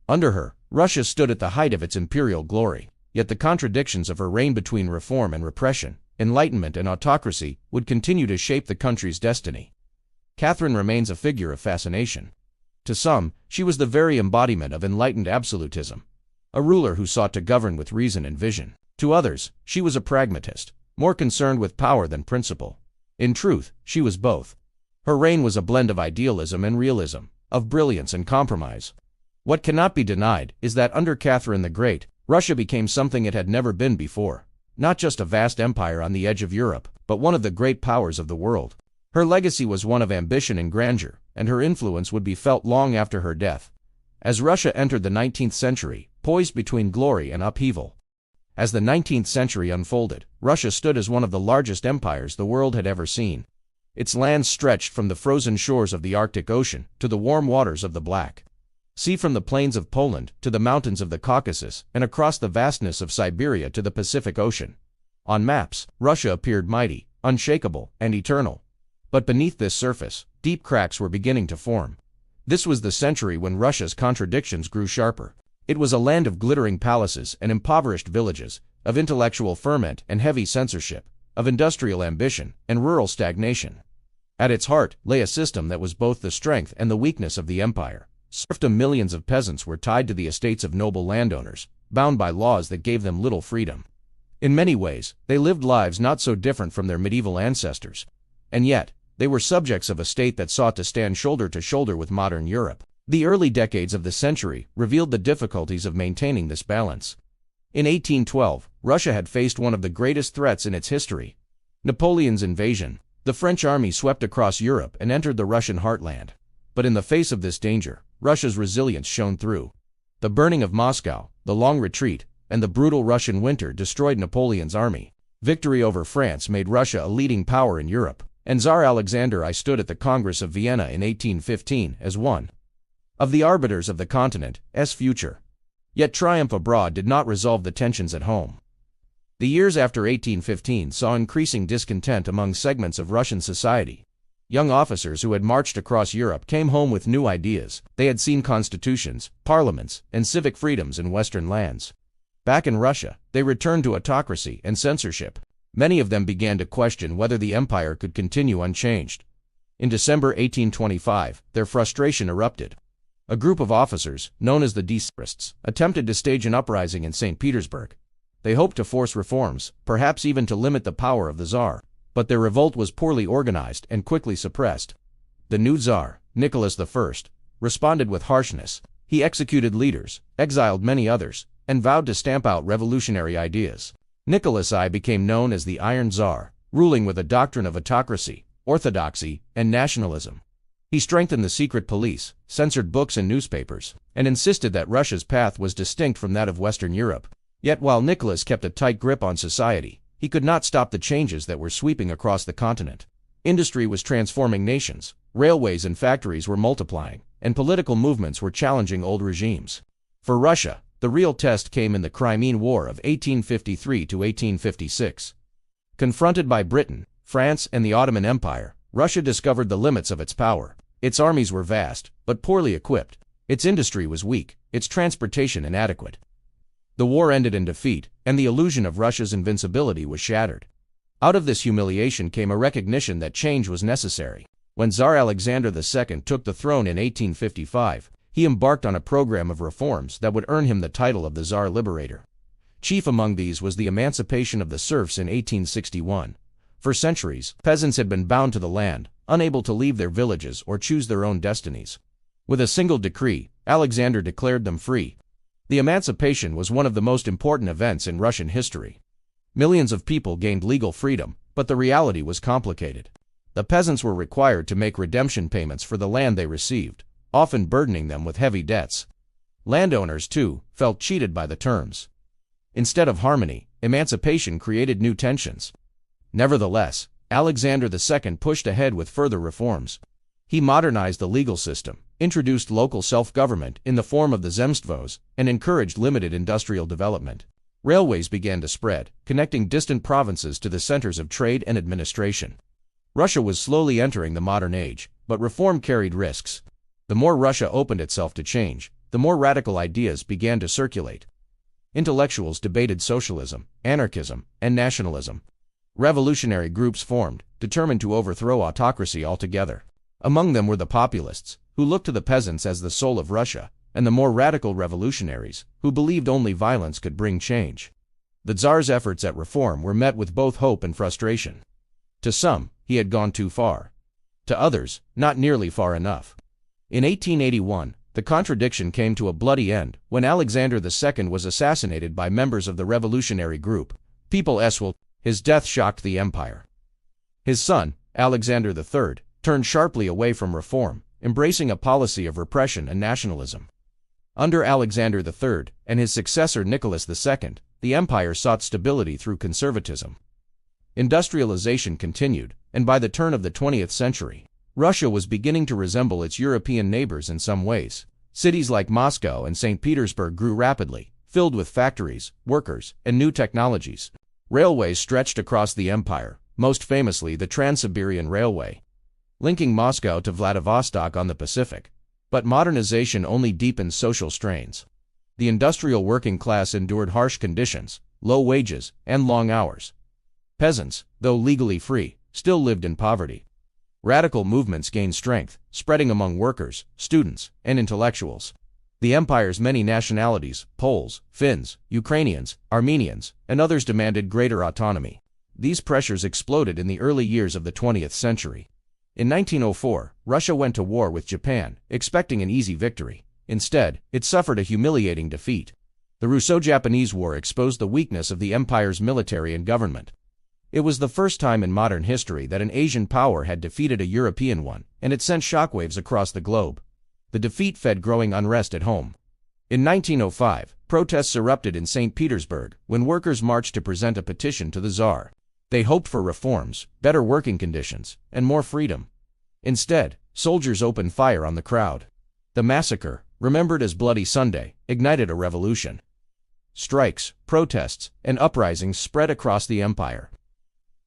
Under her, Russia stood at the height of its imperial glory, yet the contradictions of her reign between reform and repression, enlightenment and autocracy would continue to shape the country's destiny. Catherine remains a figure of fascination. To some, she was the very embodiment of enlightened absolutism, a ruler who sought to govern with reason and vision. To others, she was a pragmatist, more concerned with power than principle. In truth, she was both. Her reign was a blend of idealism and realism, of brilliance and compromise. What cannot be denied is that under Catherine the Great, Russia became something it had never been before. Not just a vast empire on the edge of Europe, but one of the great powers of the world. Her legacy was one of ambition and grandeur, and her influence would be felt long after her death. As Russia entered the 19th century, poised between glory and upheaval. As the 19th century unfolded, Russia stood as one of the largest empires the world had ever seen. Its lands stretched from the frozen shores of the Arctic Ocean to the warm waters of the Black Sea, from the plains of Poland to the mountains of the Caucasus, and across the vastness of Siberia to the Pacific Ocean. On maps, Russia appeared mighty, unshakable, and eternal. But beneath this surface, deep cracks were beginning to form. This was the century when Russia's contradictions grew sharper. It was a land of glittering palaces and impoverished villages, of intellectual ferment and heavy censorship, of industrial ambition and rural stagnation. At its heart lay a system that was both the strength and the weakness of the empire. Serfdom. Millions of peasants were tied to the estates of noble landowners, bound by laws that gave them little freedom. In many ways, they lived lives not so different from their medieval ancestors. And yet, they were subjects of a state that sought to stand shoulder to shoulder with modern Europe. The early decades of the century revealed the difficulties of maintaining this balance. In 1812, Russia had faced one of the greatest threats in its history: Napoleon's invasion. The French army swept across Europe and entered the Russian heartland. But in the face of this danger, Russia's resilience shone through. The burning of Moscow, the long retreat, and the brutal Russian winter destroyed Napoleon's army. Victory over France made Russia a leading power in Europe, and Tsar Alexander I stood at the Congress of Vienna in 1815 as one of the arbiters of the continent's future. Yet triumph abroad did not resolve the tensions at home. The years after 1815 saw increasing discontent among segments of Russian society. Young officers who had marched across Europe came home with new ideas. They had seen constitutions, parliaments, and civic freedoms in Western lands. Back in Russia, they returned to autocracy and censorship. Many of them began to question whether the empire could continue unchanged. In December 1825, their frustration erupted. A group of officers, known as the Decembrists, attempted to stage an uprising in St. Petersburg. They hoped to force reforms, perhaps even to limit the power of the Tsar. But their revolt was poorly organized and quickly suppressed. The new Tsar, Nicholas I, responded with harshness. He executed leaders, exiled many others, and vowed to stamp out revolutionary ideas. Nicholas I became known as the Iron Tsar, ruling with a doctrine of autocracy, orthodoxy, and nationalism. He strengthened the secret police, censored books and newspapers, and insisted that Russia's path was distinct from that of Western Europe. Yet while Nicholas kept a tight grip on society, he could not stop the changes that were sweeping across the continent. Industry was transforming nations, railways and factories were multiplying, and political movements were challenging old regimes. For Russia, the real test came in the Crimean War of 1853 to 1856. Confronted by Britain, France, and the Ottoman Empire, Russia discovered the limits of its power. Its armies were vast, but poorly equipped. Its industry was weak, its transportation inadequate. The war ended in defeat, and the illusion of Russia's invincibility was shattered. Out of this humiliation came a recognition that change was necessary. When Tsar Alexander II took the throne in 1855, he embarked on a program of reforms that would earn him the title of the Tsar Liberator. Chief among these was the emancipation of the serfs in 1861. For centuries, peasants had been bound to the land, unable to leave their villages or choose their own destinies. With a single decree, Alexander declared them free. The emancipation was one of the most important events in Russian history. Millions of people gained legal freedom, but the reality was complicated. The peasants were required to make redemption payments for the land they received, often burdening them with heavy debts. Landowners, too, felt cheated by the terms. Instead of harmony, emancipation created new tensions. Nevertheless, Alexander II pushed ahead with further reforms. He modernized the legal system, introduced local self-government in the form of the zemstvos, and encouraged limited industrial development. Railways began to spread, connecting distant provinces to the centers of trade and administration. Russia was slowly entering the modern age, but reform carried risks. The more Russia opened itself to change, the more radical ideas began to circulate. Intellectuals debated socialism, anarchism, and nationalism. Revolutionary groups formed, determined to overthrow autocracy altogether. Among them were the populists, who looked to the peasants as the soul of Russia, and the more radical revolutionaries, who believed only violence could bring change. The Tsar's efforts at reform were met with both hope and frustration. To some, he had gone too far. To others, not nearly far enough. In 1881, the contradiction came to a bloody end when Alexander II was assassinated by members of the revolutionary group, People will. His death shocked the empire. His son, Alexander III, turned sharply away from reform, embracing a policy of repression and nationalism. Under Alexander III and his successor Nicholas II, the empire sought stability through conservatism. Industrialization continued, and by the turn of the 20th century, Russia was beginning to resemble its European neighbors in some ways. Cities like Moscow and St. Petersburg grew rapidly, filled with factories, workers, and new technologies. Railways stretched across the empire, most famously the Trans-Siberian Railway, linking Moscow to Vladivostok on the Pacific. But modernization only deepened social strains. The industrial working class endured harsh conditions, low wages, and long hours. Peasants, though legally free, still lived in poverty. Radical movements gained strength, spreading among workers, students, and intellectuals. The empire's many nationalities, Poles, Finns, Ukrainians, Armenians, and others demanded greater autonomy. These pressures exploded in the early years of the 20th century. In 1904, Russia went to war with Japan, expecting an easy victory. Instead, it suffered a humiliating defeat. The Russo-Japanese War exposed the weakness of the empire's military and government. It was the first time in modern history that an Asian power had defeated a European one, and it sent shockwaves across the globe. The defeat fed growing unrest at home. In 1905, protests erupted in St. Petersburg when workers marched to present a petition to the Tsar. They hoped for reforms, better working conditions, and more freedom. Instead, soldiers opened fire on the crowd. The massacre, remembered as Bloody Sunday, ignited a revolution. Strikes, protests, and uprisings spread across the empire.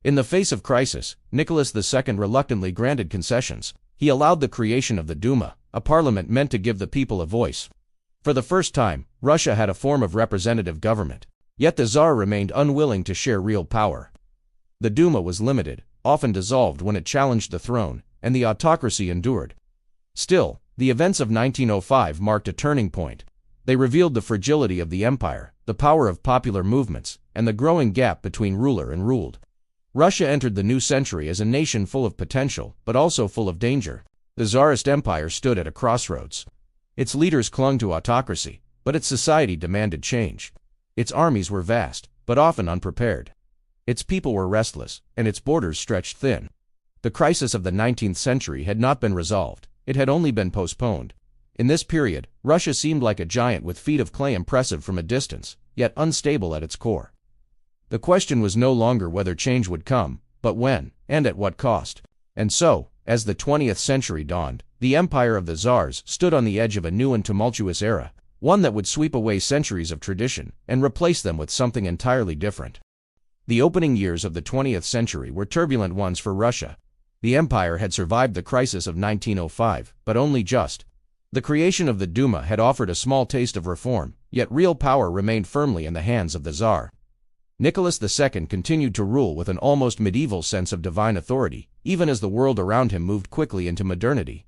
In the face of crisis, Nicholas II reluctantly granted concessions. He allowed the creation of the Duma, a parliament meant to give the people a voice. For the first time, Russia had a form of representative government. Yet the Tsar remained unwilling to share real power. The Duma was limited, often dissolved when it challenged the throne, and the autocracy endured. Still, the events of 1905 marked a turning point. They revealed the fragility of the empire, the power of popular movements, and the growing gap between ruler and ruled. Russia entered the new century as a nation full of potential, but also full of danger. The Tsarist Empire stood at a crossroads. Its leaders clung to autocracy, but its society demanded change. Its armies were vast, but often unprepared. Its people were restless, and its borders stretched thin. The crisis of the 19th century had not been resolved, it had only been postponed. In this period, Russia seemed like a giant with feet of clay impressive from a distance, yet unstable at its core. The question was no longer whether change would come, but when, and at what cost. And so, as the 20th century dawned, the empire of the Tsars stood on the edge of a new and tumultuous era, one that would sweep away centuries of tradition and replace them with something entirely different. The opening years of the 20th century were turbulent ones for Russia. The empire had survived the crisis of 1905, but only just. The creation of the Duma had offered a small taste of reform, yet real power remained firmly in the hands of the Tsar. Nicholas II continued to rule with an almost medieval sense of divine authority, even as the world around him moved quickly into modernity.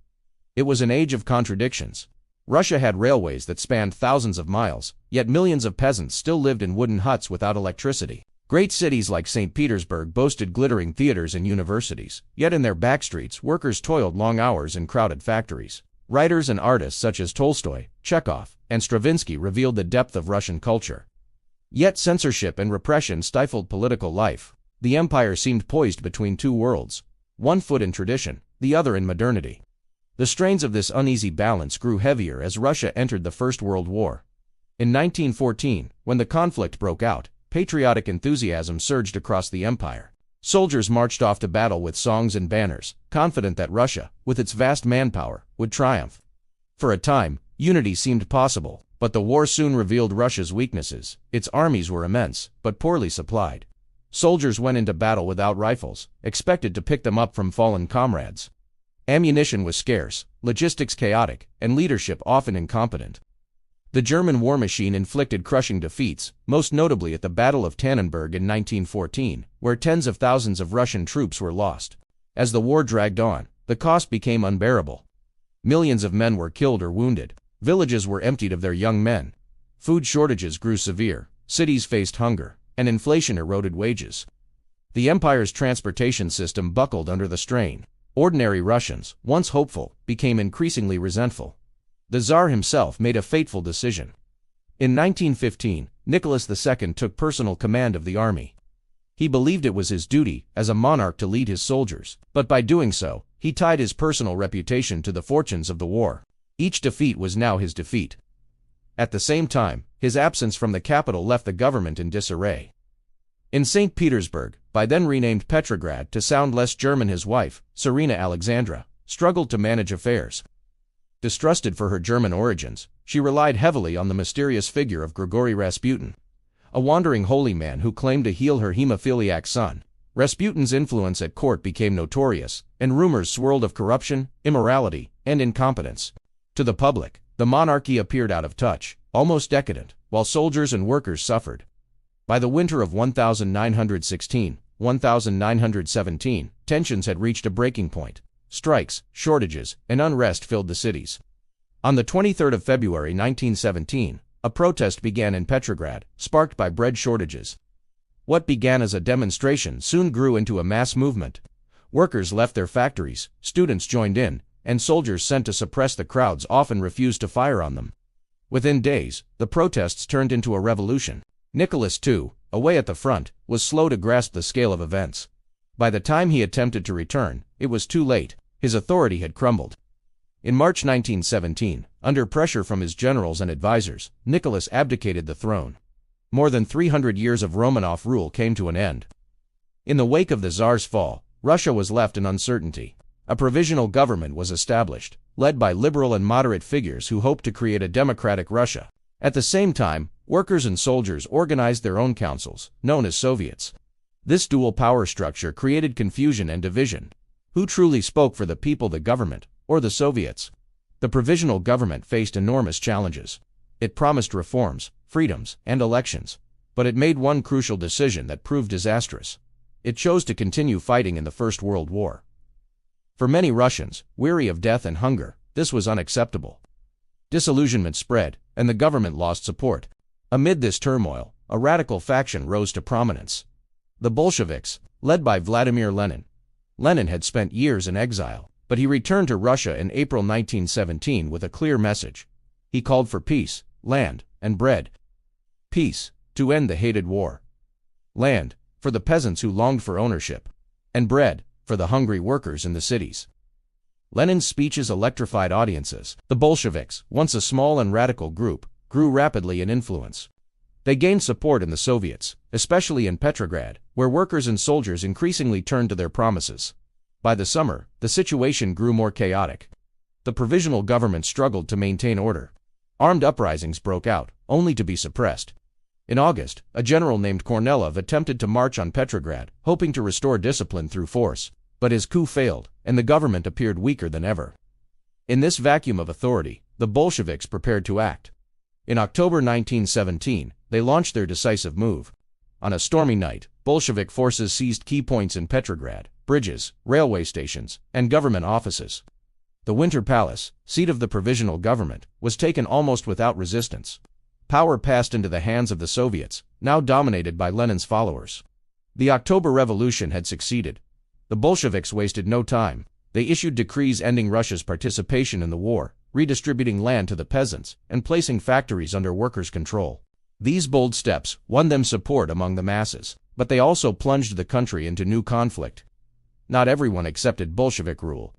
It was an age of contradictions. Russia had railways that spanned thousands of miles, yet millions of peasants still lived in wooden huts without electricity. Great cities like St. Petersburg boasted glittering theaters and universities, yet in their backstreets workers toiled long hours in crowded factories. Writers and artists such as Tolstoy, Chekhov, and Stravinsky revealed the depth of Russian culture. Yet censorship and repression stifled political life. The empire seemed poised between two worlds, one foot in tradition, the other in modernity. The strains of this uneasy balance grew heavier as Russia entered the First World War. In 1914, when the conflict broke out, patriotic enthusiasm surged across the empire. Soldiers marched off to battle with songs and banners, confident that Russia, with its vast manpower, would triumph. For a time, unity seemed possible, but the war soon revealed Russia's weaknesses. Its armies were immense, but poorly supplied. Soldiers went into battle without rifles, expected to pick them up from fallen comrades. Ammunition was scarce, logistics chaotic, and leadership often incompetent. The German war machine inflicted crushing defeats, most notably at the Battle of Tannenberg in 1914, where tens of thousands of Russian troops were lost. As the war dragged on, the cost became unbearable. Millions of men were killed or wounded. Villages were emptied of their young men. Food shortages grew severe, cities faced hunger, and inflation eroded wages. The empire's transportation system buckled under the strain. Ordinary Russians, once hopeful, became increasingly resentful. The Tsar himself made a fateful decision. In 1915, Nicholas II took personal command of the army. He believed it was his duty, as a monarch, to lead his soldiers, but by doing so, he tied his personal reputation to the fortunes of the war. Each defeat was now his defeat. At the same time, his absence from the capital left the government in disarray. In St. Petersburg, by then renamed Petrograd to sound less German, his wife, Tsarina Alexandra, struggled to manage affairs. Distrusted for her German origins, she relied heavily on the mysterious figure of Grigory Rasputin, a wandering holy man who claimed to heal her hemophiliac son. Rasputin's influence at court became notorious, and rumors swirled of corruption, immorality, and incompetence. To the public, the monarchy appeared out of touch, almost decadent, while soldiers and workers suffered. By the winter of 1916-1917, tensions had reached a breaking point. Strikes, shortages, and unrest filled the cities. On the 23rd of February 1917, a protest began in Petrograd, sparked by bread shortages. What began as a demonstration soon grew into a mass movement. Workers left their factories, students joined in, and soldiers sent to suppress the crowds often refused to fire on them. Within days, the protests turned into a revolution. Nicholas II, away at the front, was slow to grasp the scale of events. By the time he attempted to return, it was too late. His authority had crumbled. In March 1917, under pressure from his generals and advisors, Nicholas abdicated the throne. More than 300 years of Romanov rule came to an end. In the wake of the Tsar's fall, Russia was left in uncertainty. A provisional government was established, led by liberal and moderate figures who hoped to create a democratic Russia. At the same time, workers and soldiers organized their own councils, known as Soviets. This dual power structure created confusion and division. Who truly spoke for the people, the government, or the Soviets? The provisional government faced enormous challenges. It promised reforms, freedoms, and elections, but it made one crucial decision that proved disastrous. It chose to continue fighting in the First World War. For many Russians, weary of death and hunger, this was unacceptable. Disillusionment spread, and the government lost support. Amid this turmoil, a radical faction rose to prominence. The Bolsheviks, led by Vladimir Lenin. Lenin had spent years in exile, but he returned to Russia in April 1917 with a clear message. He called for peace, land, and bread. Peace, to end the hated war. Land, for the peasants who longed for ownership. And bread, for the hungry workers in the cities. Lenin's speeches electrified audiences. The Bolsheviks, once a small and radical group, grew rapidly in influence. They gained support in the Soviets, especially in Petrograd, where workers and soldiers increasingly turned to their promises. By the summer, the situation grew more chaotic. The provisional government struggled to maintain order. Armed uprisings broke out, only to be suppressed. In August, a general named Kornilov attempted to march on Petrograd, hoping to restore discipline through force, but his coup failed, and the government appeared weaker than ever. In this vacuum of authority, the Bolsheviks prepared to act. In October 1917, they launched their decisive move. On a stormy night, Bolshevik forces seized key points in Petrograd, bridges, railway stations, and government offices. The Winter Palace, seat of the provisional government, was taken almost without resistance. Power passed into the hands of the Soviets, now dominated by Lenin's followers. The October Revolution had succeeded. The Bolsheviks wasted no time. They issued decrees ending Russia's participation in the war, redistributing land to the peasants, and placing factories under workers' control. These bold steps won them support among the masses, but they also plunged the country into new conflict. Not everyone accepted Bolshevik rule.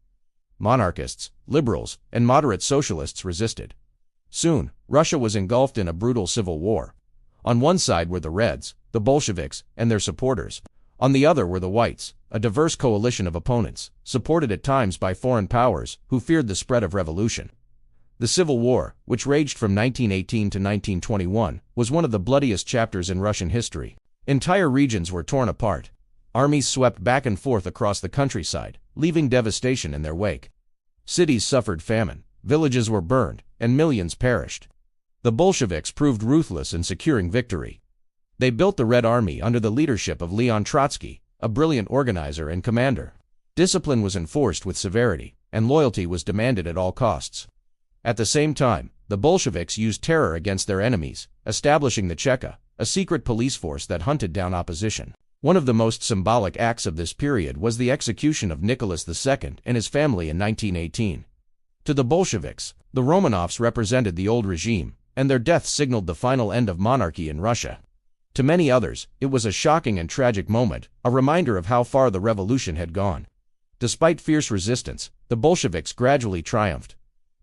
Monarchists, liberals, and moderate socialists resisted. Soon, Russia was engulfed in a brutal civil war. On one side were the Reds, the Bolsheviks, and their supporters. On the other were the Whites, a diverse coalition of opponents, supported at times by foreign powers who feared the spread of revolution. The Civil War, which raged from 1918 to 1921, was one of the bloodiest chapters in Russian history. Entire regions were torn apart. Armies swept back and forth across the countryside, leaving devastation in their wake. Cities suffered famine, villages were burned, and millions perished. The Bolsheviks proved ruthless in securing victory. They built the Red Army under the leadership of Leon Trotsky, a brilliant organizer and commander. Discipline was enforced with severity, and loyalty was demanded at all costs. At the same time, the Bolsheviks used terror against their enemies, establishing the Cheka, a secret police force that hunted down opposition. One of the most symbolic acts of this period was the execution of Nicholas II and his family in 1918. To the Bolsheviks, the Romanovs represented the old regime, and their death signaled the final end of monarchy in Russia. To many others, it was a shocking and tragic moment, a reminder of how far the revolution had gone. Despite fierce resistance, the Bolsheviks gradually triumphed.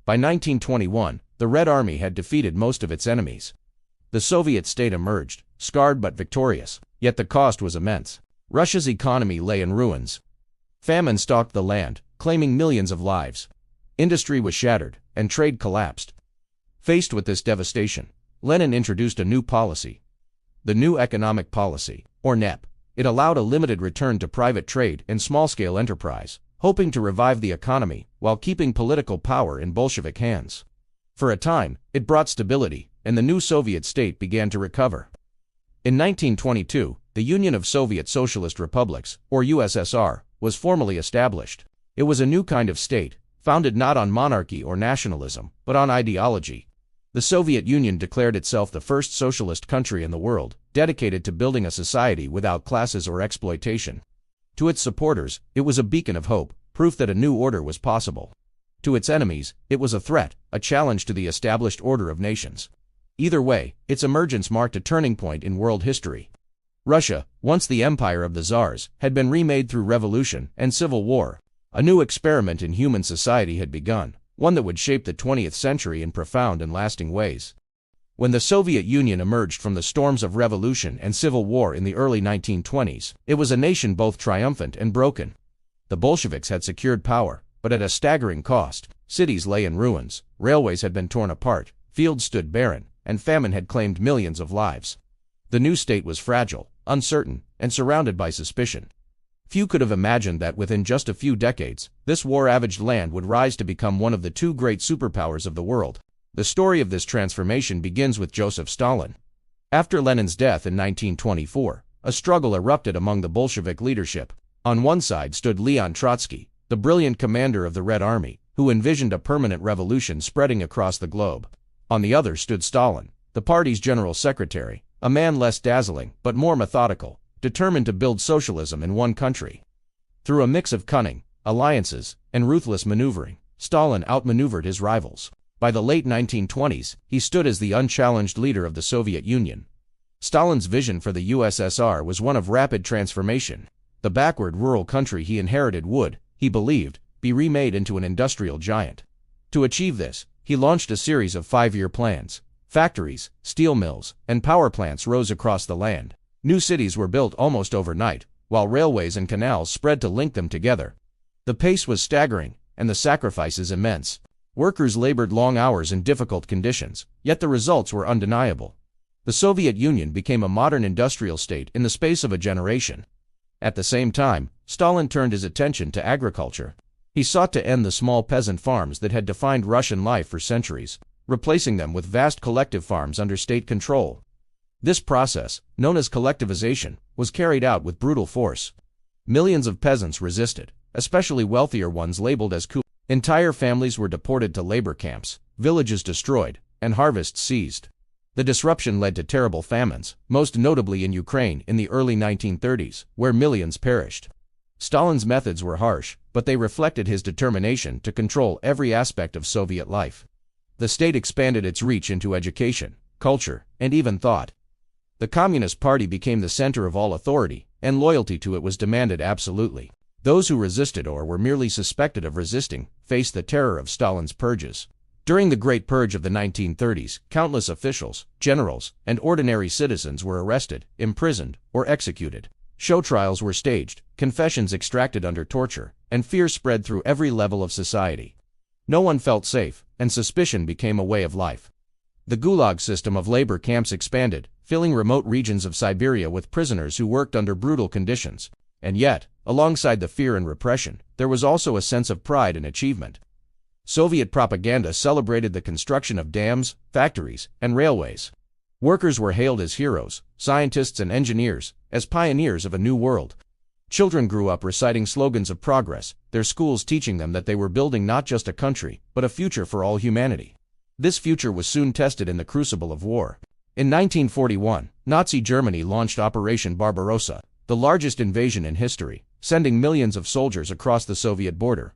By 1921, the Red Army had defeated most of its enemies. The Soviet state emerged, scarred but victorious, yet the cost was immense. Russia's economy lay in ruins. Famine stalked the land, claiming millions of lives. Industry was shattered, and trade collapsed. Faced with this devastation, Lenin introduced a new policy. The New Economic Policy, or NEP. It allowed a limited return to private trade and small-scale enterprise, hoping to revive the economy while keeping political power in Bolshevik hands. For a time, it brought stability, and the new Soviet state began to recover. In 1922, the Union of Soviet Socialist Republics, or USSR, was formally established. It was a new kind of state, founded not on monarchy or nationalism, but on ideology. The Soviet Union declared itself the first socialist country in the world, dedicated to building a society without classes or exploitation. To its supporters, it was a beacon of hope, proof that a new order was possible. To its enemies, it was a threat, a challenge to the established order of nations. Either way, its emergence marked a turning point in world history. Russia, once the empire of the Tsars, had been remade through revolution and civil war. A new experiment in human society had begun, one that would shape the 20th century in profound and lasting ways. When the Soviet Union emerged from the storms of revolution and civil war in the early 1920s, it was a nation both triumphant and broken. The Bolsheviks had secured power, but at a staggering cost. Cities lay in ruins, railways had been torn apart, fields stood barren, and famine had claimed millions of lives. The new state was fragile, uncertain, and surrounded by suspicion. Few could have imagined that within just a few decades, this war-ravaged land would rise to become one of the two great superpowers of the world. The story of this transformation begins with Joseph Stalin. After Lenin's death in 1924, a struggle erupted among the Bolshevik leadership. On one side stood Leon Trotsky, the brilliant commander of the Red Army, who envisioned a permanent revolution spreading across the globe. On the other stood Stalin, the party's general secretary, a man less dazzling but more methodical, determined to build socialism in one country. Through a mix of cunning, alliances, and ruthless maneuvering, Stalin outmaneuvered his rivals. By the late 1920s, he stood as the unchallenged leader of the Soviet Union. Stalin's vision for the USSR was one of rapid transformation. The backward rural country he inherited would, he believed, be remade into an industrial giant. To achieve this, he launched a series of 5-year plans. Factories, steel mills, and power plants rose across the land. New cities were built almost overnight, while railways and canals spread to link them together. The pace was staggering, and the sacrifices immense. Workers labored long hours in difficult conditions, yet the results were undeniable. The Soviet Union became a modern industrial state in the space of a generation. At the same time, Stalin turned his attention to agriculture. He sought to end the small peasant farms that had defined Russian life for centuries, replacing them with vast collective farms under state control. This process, known as collectivization, was carried out with brutal force. Millions of peasants resisted, especially wealthier ones labeled as cool. Entire families were deported to labor camps, villages destroyed, and harvests seized. The disruption led to terrible famines, most notably in Ukraine in the early 1930s, where millions perished. Stalin's methods were harsh, but they reflected his determination to control every aspect of Soviet life. The state expanded its reach into education, culture, and even thought. The Communist Party became the center of all authority, and loyalty to it was demanded absolutely. Those who resisted or were merely suspected of resisting faced the terror of Stalin's purges. During the Great Purge of the 1930s, countless officials, generals, and ordinary citizens were arrested, imprisoned, or executed. Show trials were staged, confessions extracted under torture, and fear spread through every level of society. No one felt safe, and suspicion became a way of life. The Gulag system of labor camps expanded, filling remote regions of Siberia with prisoners who worked under brutal conditions. And yet, alongside the fear and repression, there was also a sense of pride and achievement. Soviet propaganda celebrated the construction of dams, factories, and railways. Workers were hailed as heroes, scientists and engineers, as pioneers of a new world. Children grew up reciting slogans of progress, their schools teaching them that they were building not just a country, but a future for all humanity. This future was soon tested in the crucible of war. In 1941, Nazi Germany launched Operation Barbarossa, the largest invasion in history, sending millions of soldiers across the Soviet border.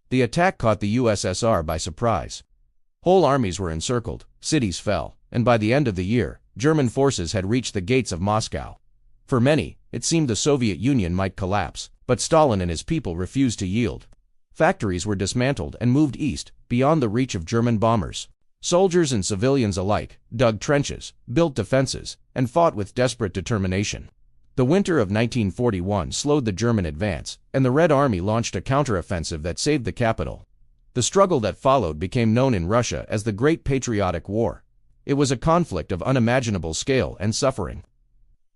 The attack caught the USSR by surprise. Whole armies were encircled, cities fell, and by the end of the year, German forces had reached the gates of Moscow. For many, it seemed the Soviet Union might collapse, but Stalin and his people refused to yield. Factories were dismantled and moved east, beyond the reach of German bombers. Soldiers and civilians alike dug trenches, built defenses, and fought with desperate determination. The winter of 1941 slowed the German advance, and the Red Army launched a counteroffensive that saved the capital. The struggle that followed became known in Russia as the Great Patriotic War. It was a conflict of unimaginable scale and suffering.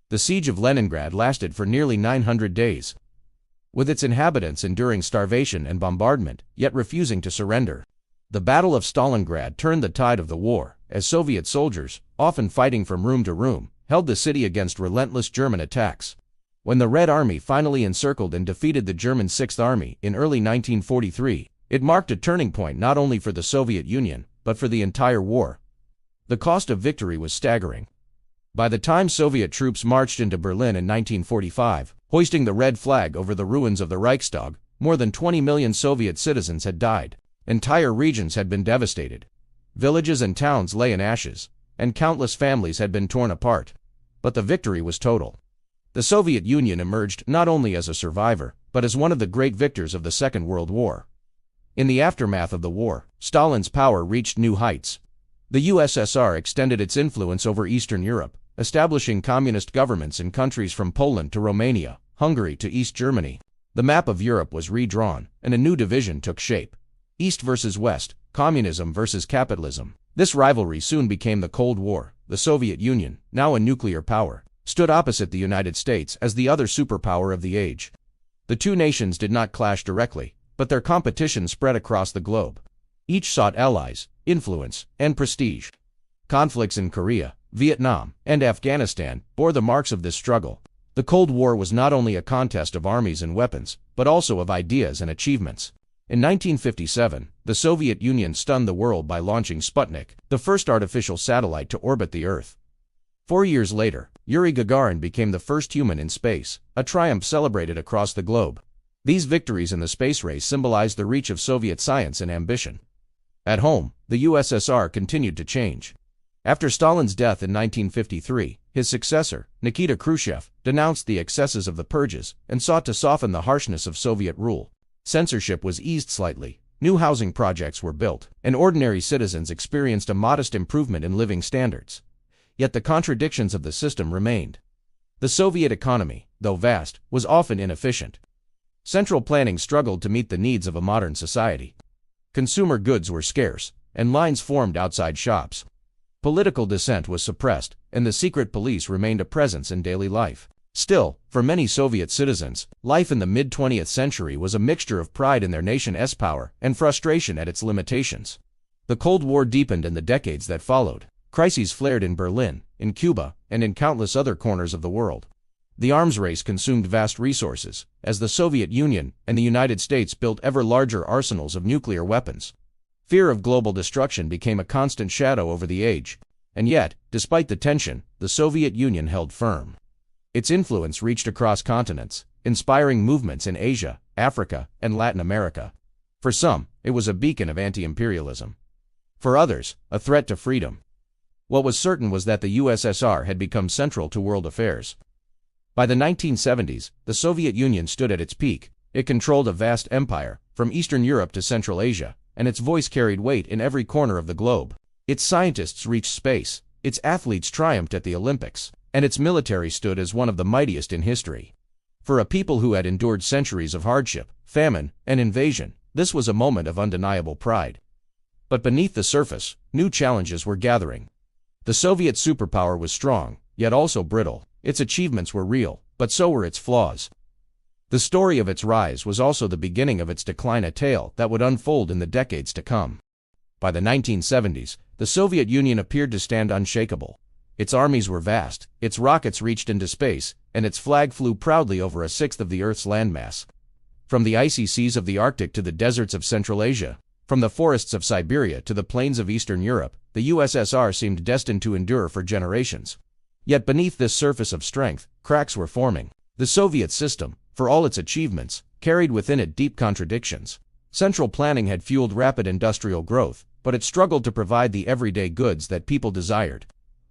The siege of Leningrad lasted for nearly 900 days, with its inhabitants enduring starvation and bombardment, yet refusing to surrender. The Battle of Stalingrad turned the tide of the war, as Soviet soldiers, often fighting from room to room, held the city against relentless German attacks. When the Red Army finally encircled and defeated the German Sixth Army in early 1943, it marked a turning point not only for the Soviet Union, but for the entire war. The cost of victory was staggering. By the time Soviet troops marched into Berlin in 1945, hoisting the red flag over the ruins of the Reichstag, more than 20 million Soviet citizens had died. Entire regions had been devastated. Villages and towns lay in ashes, and countless families had been torn apart. But the victory was total. The Soviet Union emerged not only as a survivor, but as one of the great victors of the Second World War. In the aftermath of the war, Stalin's power reached new heights. The USSR extended its influence over Eastern Europe, establishing communist governments in countries from Poland to Romania, Hungary to East Germany. The map of Europe was redrawn, and a new division took shape. East versus West, communism versus capitalism. This rivalry soon became the Cold War. The Soviet Union, now a nuclear power, stood opposite the United States as the other superpower of the age. The two nations did not clash directly, but their competition spread across the globe. Each sought allies, influence, and prestige. Conflicts in Korea, Vietnam, and Afghanistan bore the marks of this struggle. The Cold War was not only a contest of armies and weapons, but also of ideas and achievements. In 1957, the Soviet Union stunned the world by launching Sputnik, the first artificial satellite to orbit the Earth. 4 years later, Yuri Gagarin became the first human in space, a triumph celebrated across the globe. These victories in the space race symbolized the reach of Soviet science and ambition. At home, the USSR continued to change. After Stalin's death in 1953, his successor, Nikita Khrushchev, denounced the excesses of the purges and sought to soften the harshness of Soviet rule. Censorship was eased slightly, new housing projects were built, and ordinary citizens experienced a modest improvement in living standards. Yet the contradictions of the system remained. The Soviet economy, though vast, was often inefficient. Central planning struggled to meet the needs of a modern society. Consumer goods were scarce, and lines formed outside shops. Political dissent was suppressed, and the secret police remained a presence in daily life. Still, for many Soviet citizens, life in the mid-20th century was a mixture of pride in their nation's power and frustration at its limitations. The Cold War deepened in the decades that followed. Crises flared in Berlin, in Cuba, and in countless other corners of the world. The arms race consumed vast resources, as the Soviet Union and the United States built ever larger arsenals of nuclear weapons. Fear of global destruction became a constant shadow over the age. And yet, despite the tension, the Soviet Union held firm. Its influence reached across continents, inspiring movements in Asia, Africa, and Latin America. For some, it was a beacon of anti-imperialism. For others, a threat to freedom. What was certain was that the USSR had become central to world affairs. By the 1970s, the Soviet Union stood at its peak. It controlled a vast empire, from Eastern Europe to Central Asia, and its voice carried weight in every corner of the globe. Its scientists reached space, its athletes triumphed at the Olympics, and its military stood as one of the mightiest in history. For a people who had endured centuries of hardship, famine, and invasion, this was a moment of undeniable pride. But beneath the surface, new challenges were gathering. The Soviet superpower was strong, yet also brittle. Its achievements were real, but so were its flaws. The story of its rise was also the beginning of its decline, a tale that would unfold in the decades to come. By the 1970s, the Soviet Union appeared to stand unshakable. Its armies were vast, its rockets reached into space, and its flag flew proudly over a sixth of the Earth's landmass. From the icy seas of the Arctic to the deserts of Central Asia, from the forests of Siberia to the plains of Eastern Europe, the USSR seemed destined to endure for generations. Yet beneath this surface of strength, cracks were forming. The Soviet system, for all its achievements, carried within it deep contradictions. Central planning had fueled rapid industrial growth, but it struggled to provide the everyday goods that people desired.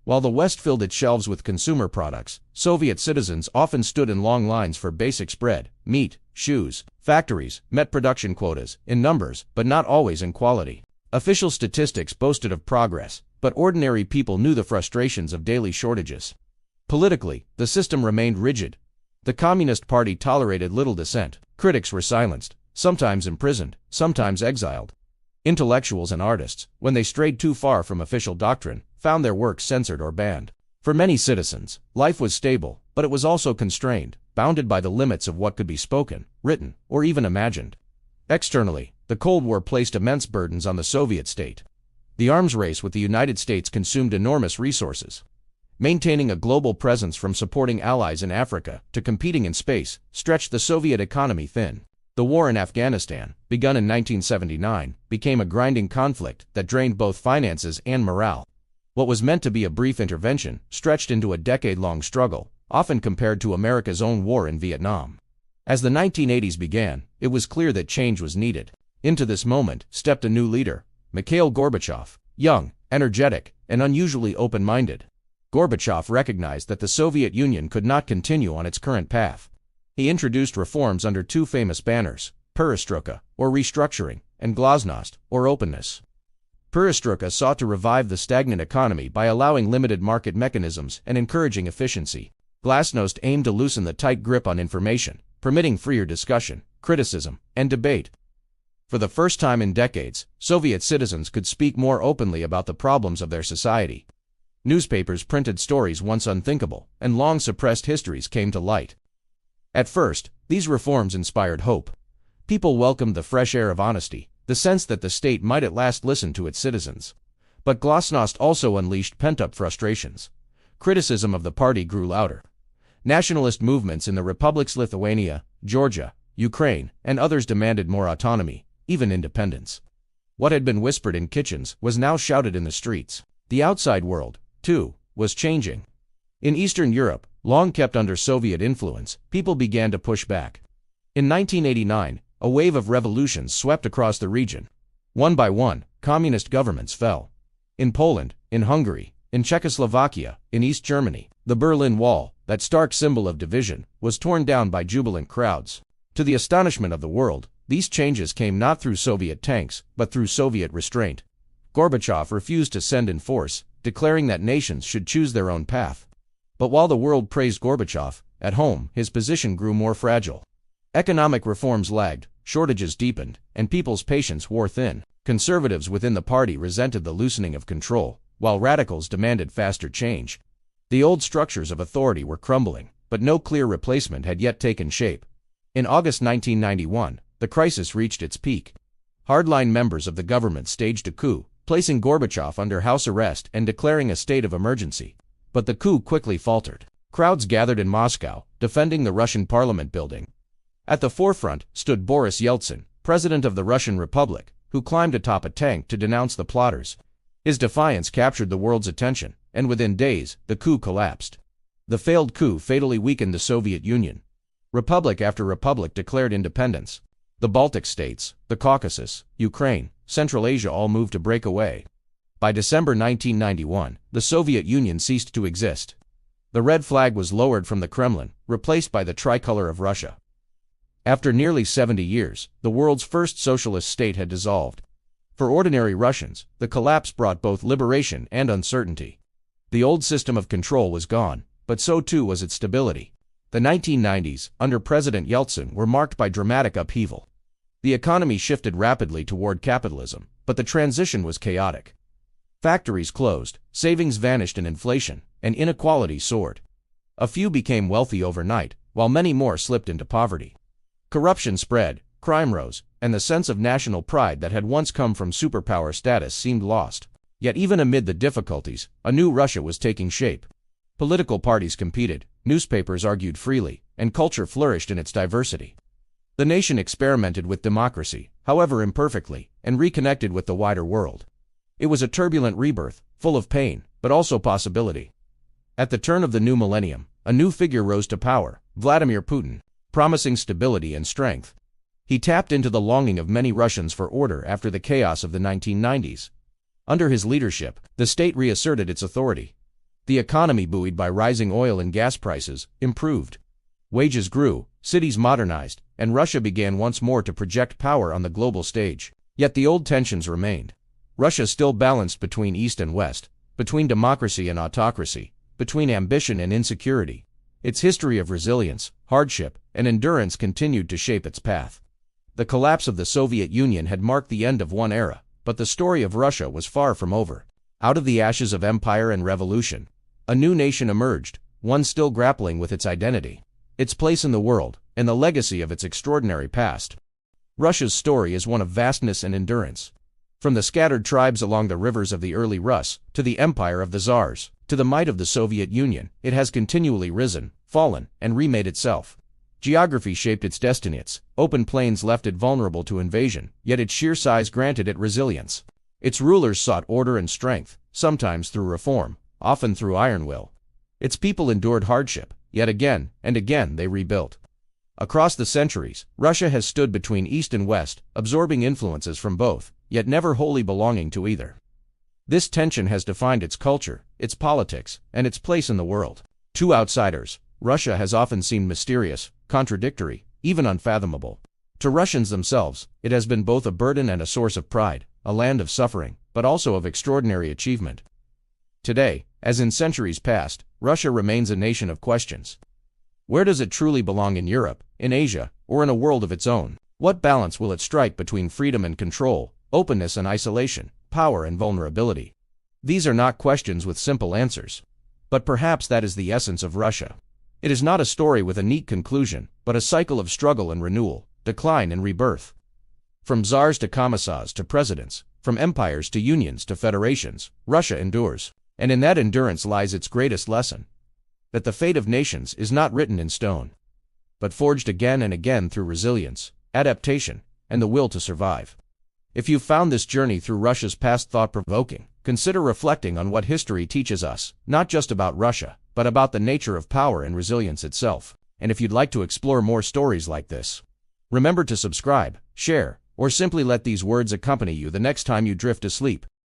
While the West filled its shelves with consumer products, Soviet citizens often stood in long lines for basics: bread, meat, shoes. Factories met production quotas, in numbers, but not always in quality. Official statistics boasted of progress, but ordinary people knew the frustrations of daily shortages. Politically, the system remained rigid. The Communist Party tolerated little dissent. Critics were silenced, sometimes imprisoned, sometimes exiled. Intellectuals and artists, when they strayed too far from official doctrine, found their works censored or banned. For many citizens, life was stable, but it was also constrained, bounded by the limits of what could be spoken, written, or even imagined. Externally, the Cold War placed immense burdens on the Soviet state. The arms race with the United States consumed enormous resources. Maintaining a global presence, from supporting allies in Africa to competing in space, stretched the Soviet economy thin. The war in Afghanistan, begun in 1979, became a grinding conflict that drained both finances and morale. What was meant to be a brief intervention stretched into a decade-long struggle, often compared to America's own war in Vietnam. As the 1980s began, it was clear that change was needed. Into this moment stepped a new leader, Mikhail Gorbachev, young, energetic, and unusually open-minded. Gorbachev recognized that the Soviet Union could not continue on its current path. He introduced reforms under two famous banners: perestroika, or restructuring, and glasnost, or openness. Perestroika sought to revive the stagnant economy by allowing limited market mechanisms and encouraging efficiency. Glasnost aimed to loosen the tight grip on information, permitting freer discussion, criticism, and debate. For the first time in decades, Soviet citizens could speak more openly about the problems of their society. Newspapers printed stories once unthinkable, and long-suppressed histories came to light. At first, these reforms inspired hope. People welcomed the fresh air of honesty, the sense that the state might at last listen to its citizens. But glasnost also unleashed pent-up frustrations. Criticism of the party grew louder. Nationalist movements in the republics Lithuania, Georgia, Ukraine, and others demanded more autonomy, even independence. What had been whispered in kitchens was now shouted in the streets. The outside world, too, was changing. In Eastern Europe, long kept under Soviet influence, people began to push back. In 1989, a wave of revolutions swept across the region. One by one, communist governments fell. In Poland, in Hungary, in Czechoslovakia, in East Germany, the Berlin Wall, that stark symbol of division, was torn down by jubilant crowds. To the astonishment of the world, these changes came not through Soviet tanks, but through Soviet restraint. Gorbachev refused to send in force, declaring that nations should choose their own path. But while the world praised Gorbachev, at home, his position grew more fragile. Economic reforms lagged, shortages deepened, and people's patience wore thin. Conservatives within the party resented the loosening of control, while radicals demanded faster change. The old structures of authority were crumbling, but no clear replacement had yet taken shape. In August 1991, the crisis reached its peak. Hardline members of the government staged a coup, placing Gorbachev under house arrest and declaring a state of emergency. But the coup quickly faltered. Crowds gathered in Moscow, defending the Russian parliament building. At the forefront stood Boris Yeltsin, president of the Russian Republic, who climbed atop a tank to denounce the plotters. His defiance captured the world's attention, and within days, the coup collapsed. The failed coup fatally weakened the Soviet Union. Republic after republic declared independence. The Baltic states, the Caucasus, Ukraine, Central Asia all moved to break away. By December 1991, the Soviet Union ceased to exist. The red flag was lowered from the Kremlin, replaced by the tricolor of Russia. After nearly 70 years, the world's first socialist state had dissolved. For ordinary Russians, the collapse brought both liberation and uncertainty. The old system of control was gone, but so too was its stability. The 1990s, under President Yeltsin, were marked by dramatic upheaval. The economy shifted rapidly toward capitalism, but the transition was chaotic. Factories closed, savings vanished in inflation, and inequality soared. A few became wealthy overnight, while many more slipped into poverty. Corruption spread, crime rose, and the sense of national pride that had once come from superpower status seemed lost. Yet even amid the difficulties, a new Russia was taking shape. Political parties competed, newspapers argued freely, and culture flourished in its diversity. The nation experimented with democracy, however imperfectly, and reconnected with the wider world. It was a turbulent rebirth, full of pain, but also possibility. At the turn of the new millennium, a new figure rose to power, Vladimir Putin, promising stability and strength. He tapped into the longing of many Russians for order after the chaos of the 1990s. Under his leadership, the state reasserted its authority. The economy, buoyed by rising oil and gas prices, improved. Wages grew, cities modernized, and Russia began once more to project power on the global stage. Yet the old tensions remained. Russia still balanced between East and West, between democracy and autocracy, between ambition and insecurity. Its history of resilience, hardship, and endurance continued to shape its path. The collapse of the Soviet Union had marked the end of one era, but the story of Russia was far from over. Out of the ashes of empire and revolution, a new nation emerged, one still grappling with its identity, its place in the world, and the legacy of its extraordinary past. Russia's story is one of vastness and endurance. From the scattered tribes along the rivers of the early Rus, to the empire of the Tsars, to the might of the Soviet Union, it has continually risen, fallen, and remade itself. Geography shaped its destiny. Its open plains left it vulnerable to invasion, yet its sheer size granted it resilience. Its rulers sought order and strength, sometimes through reform, often through iron will. Its people endured hardship, yet again and again they rebuilt. Across the centuries, Russia has stood between East and West, absorbing influences from both, yet never wholly belonging to either. This tension has defined its culture, its politics, and its place in the world. To outsiders, Russia has often seemed mysterious, contradictory, even unfathomable. To Russians themselves, it has been both a burden and a source of pride, a land of suffering, but also of extraordinary achievement. Today, as in centuries past, Russia remains a nation of questions. Where does it truly belong, in Europe, in Asia, or in a world of its own? What balance will it strike between freedom and control, openness and isolation, power and vulnerability? These are not questions with simple answers. But perhaps that is the essence of Russia. It is not a story with a neat conclusion, but a cycle of struggle and renewal, decline and rebirth. From czars to commissars to presidents, from empires to unions to federations, Russia endures. And in that endurance lies its greatest lesson: that the fate of nations is not written in stone, but forged again and again through resilience, adaptation, and the will to survive. If you found this journey through Russia's past thought-provoking, consider reflecting on what history teaches us, not just about Russia, but about the nature of power and resilience itself. And if you'd like to explore more stories like this, remember to subscribe, share, or simply let these words accompany you the next time you drift asleep.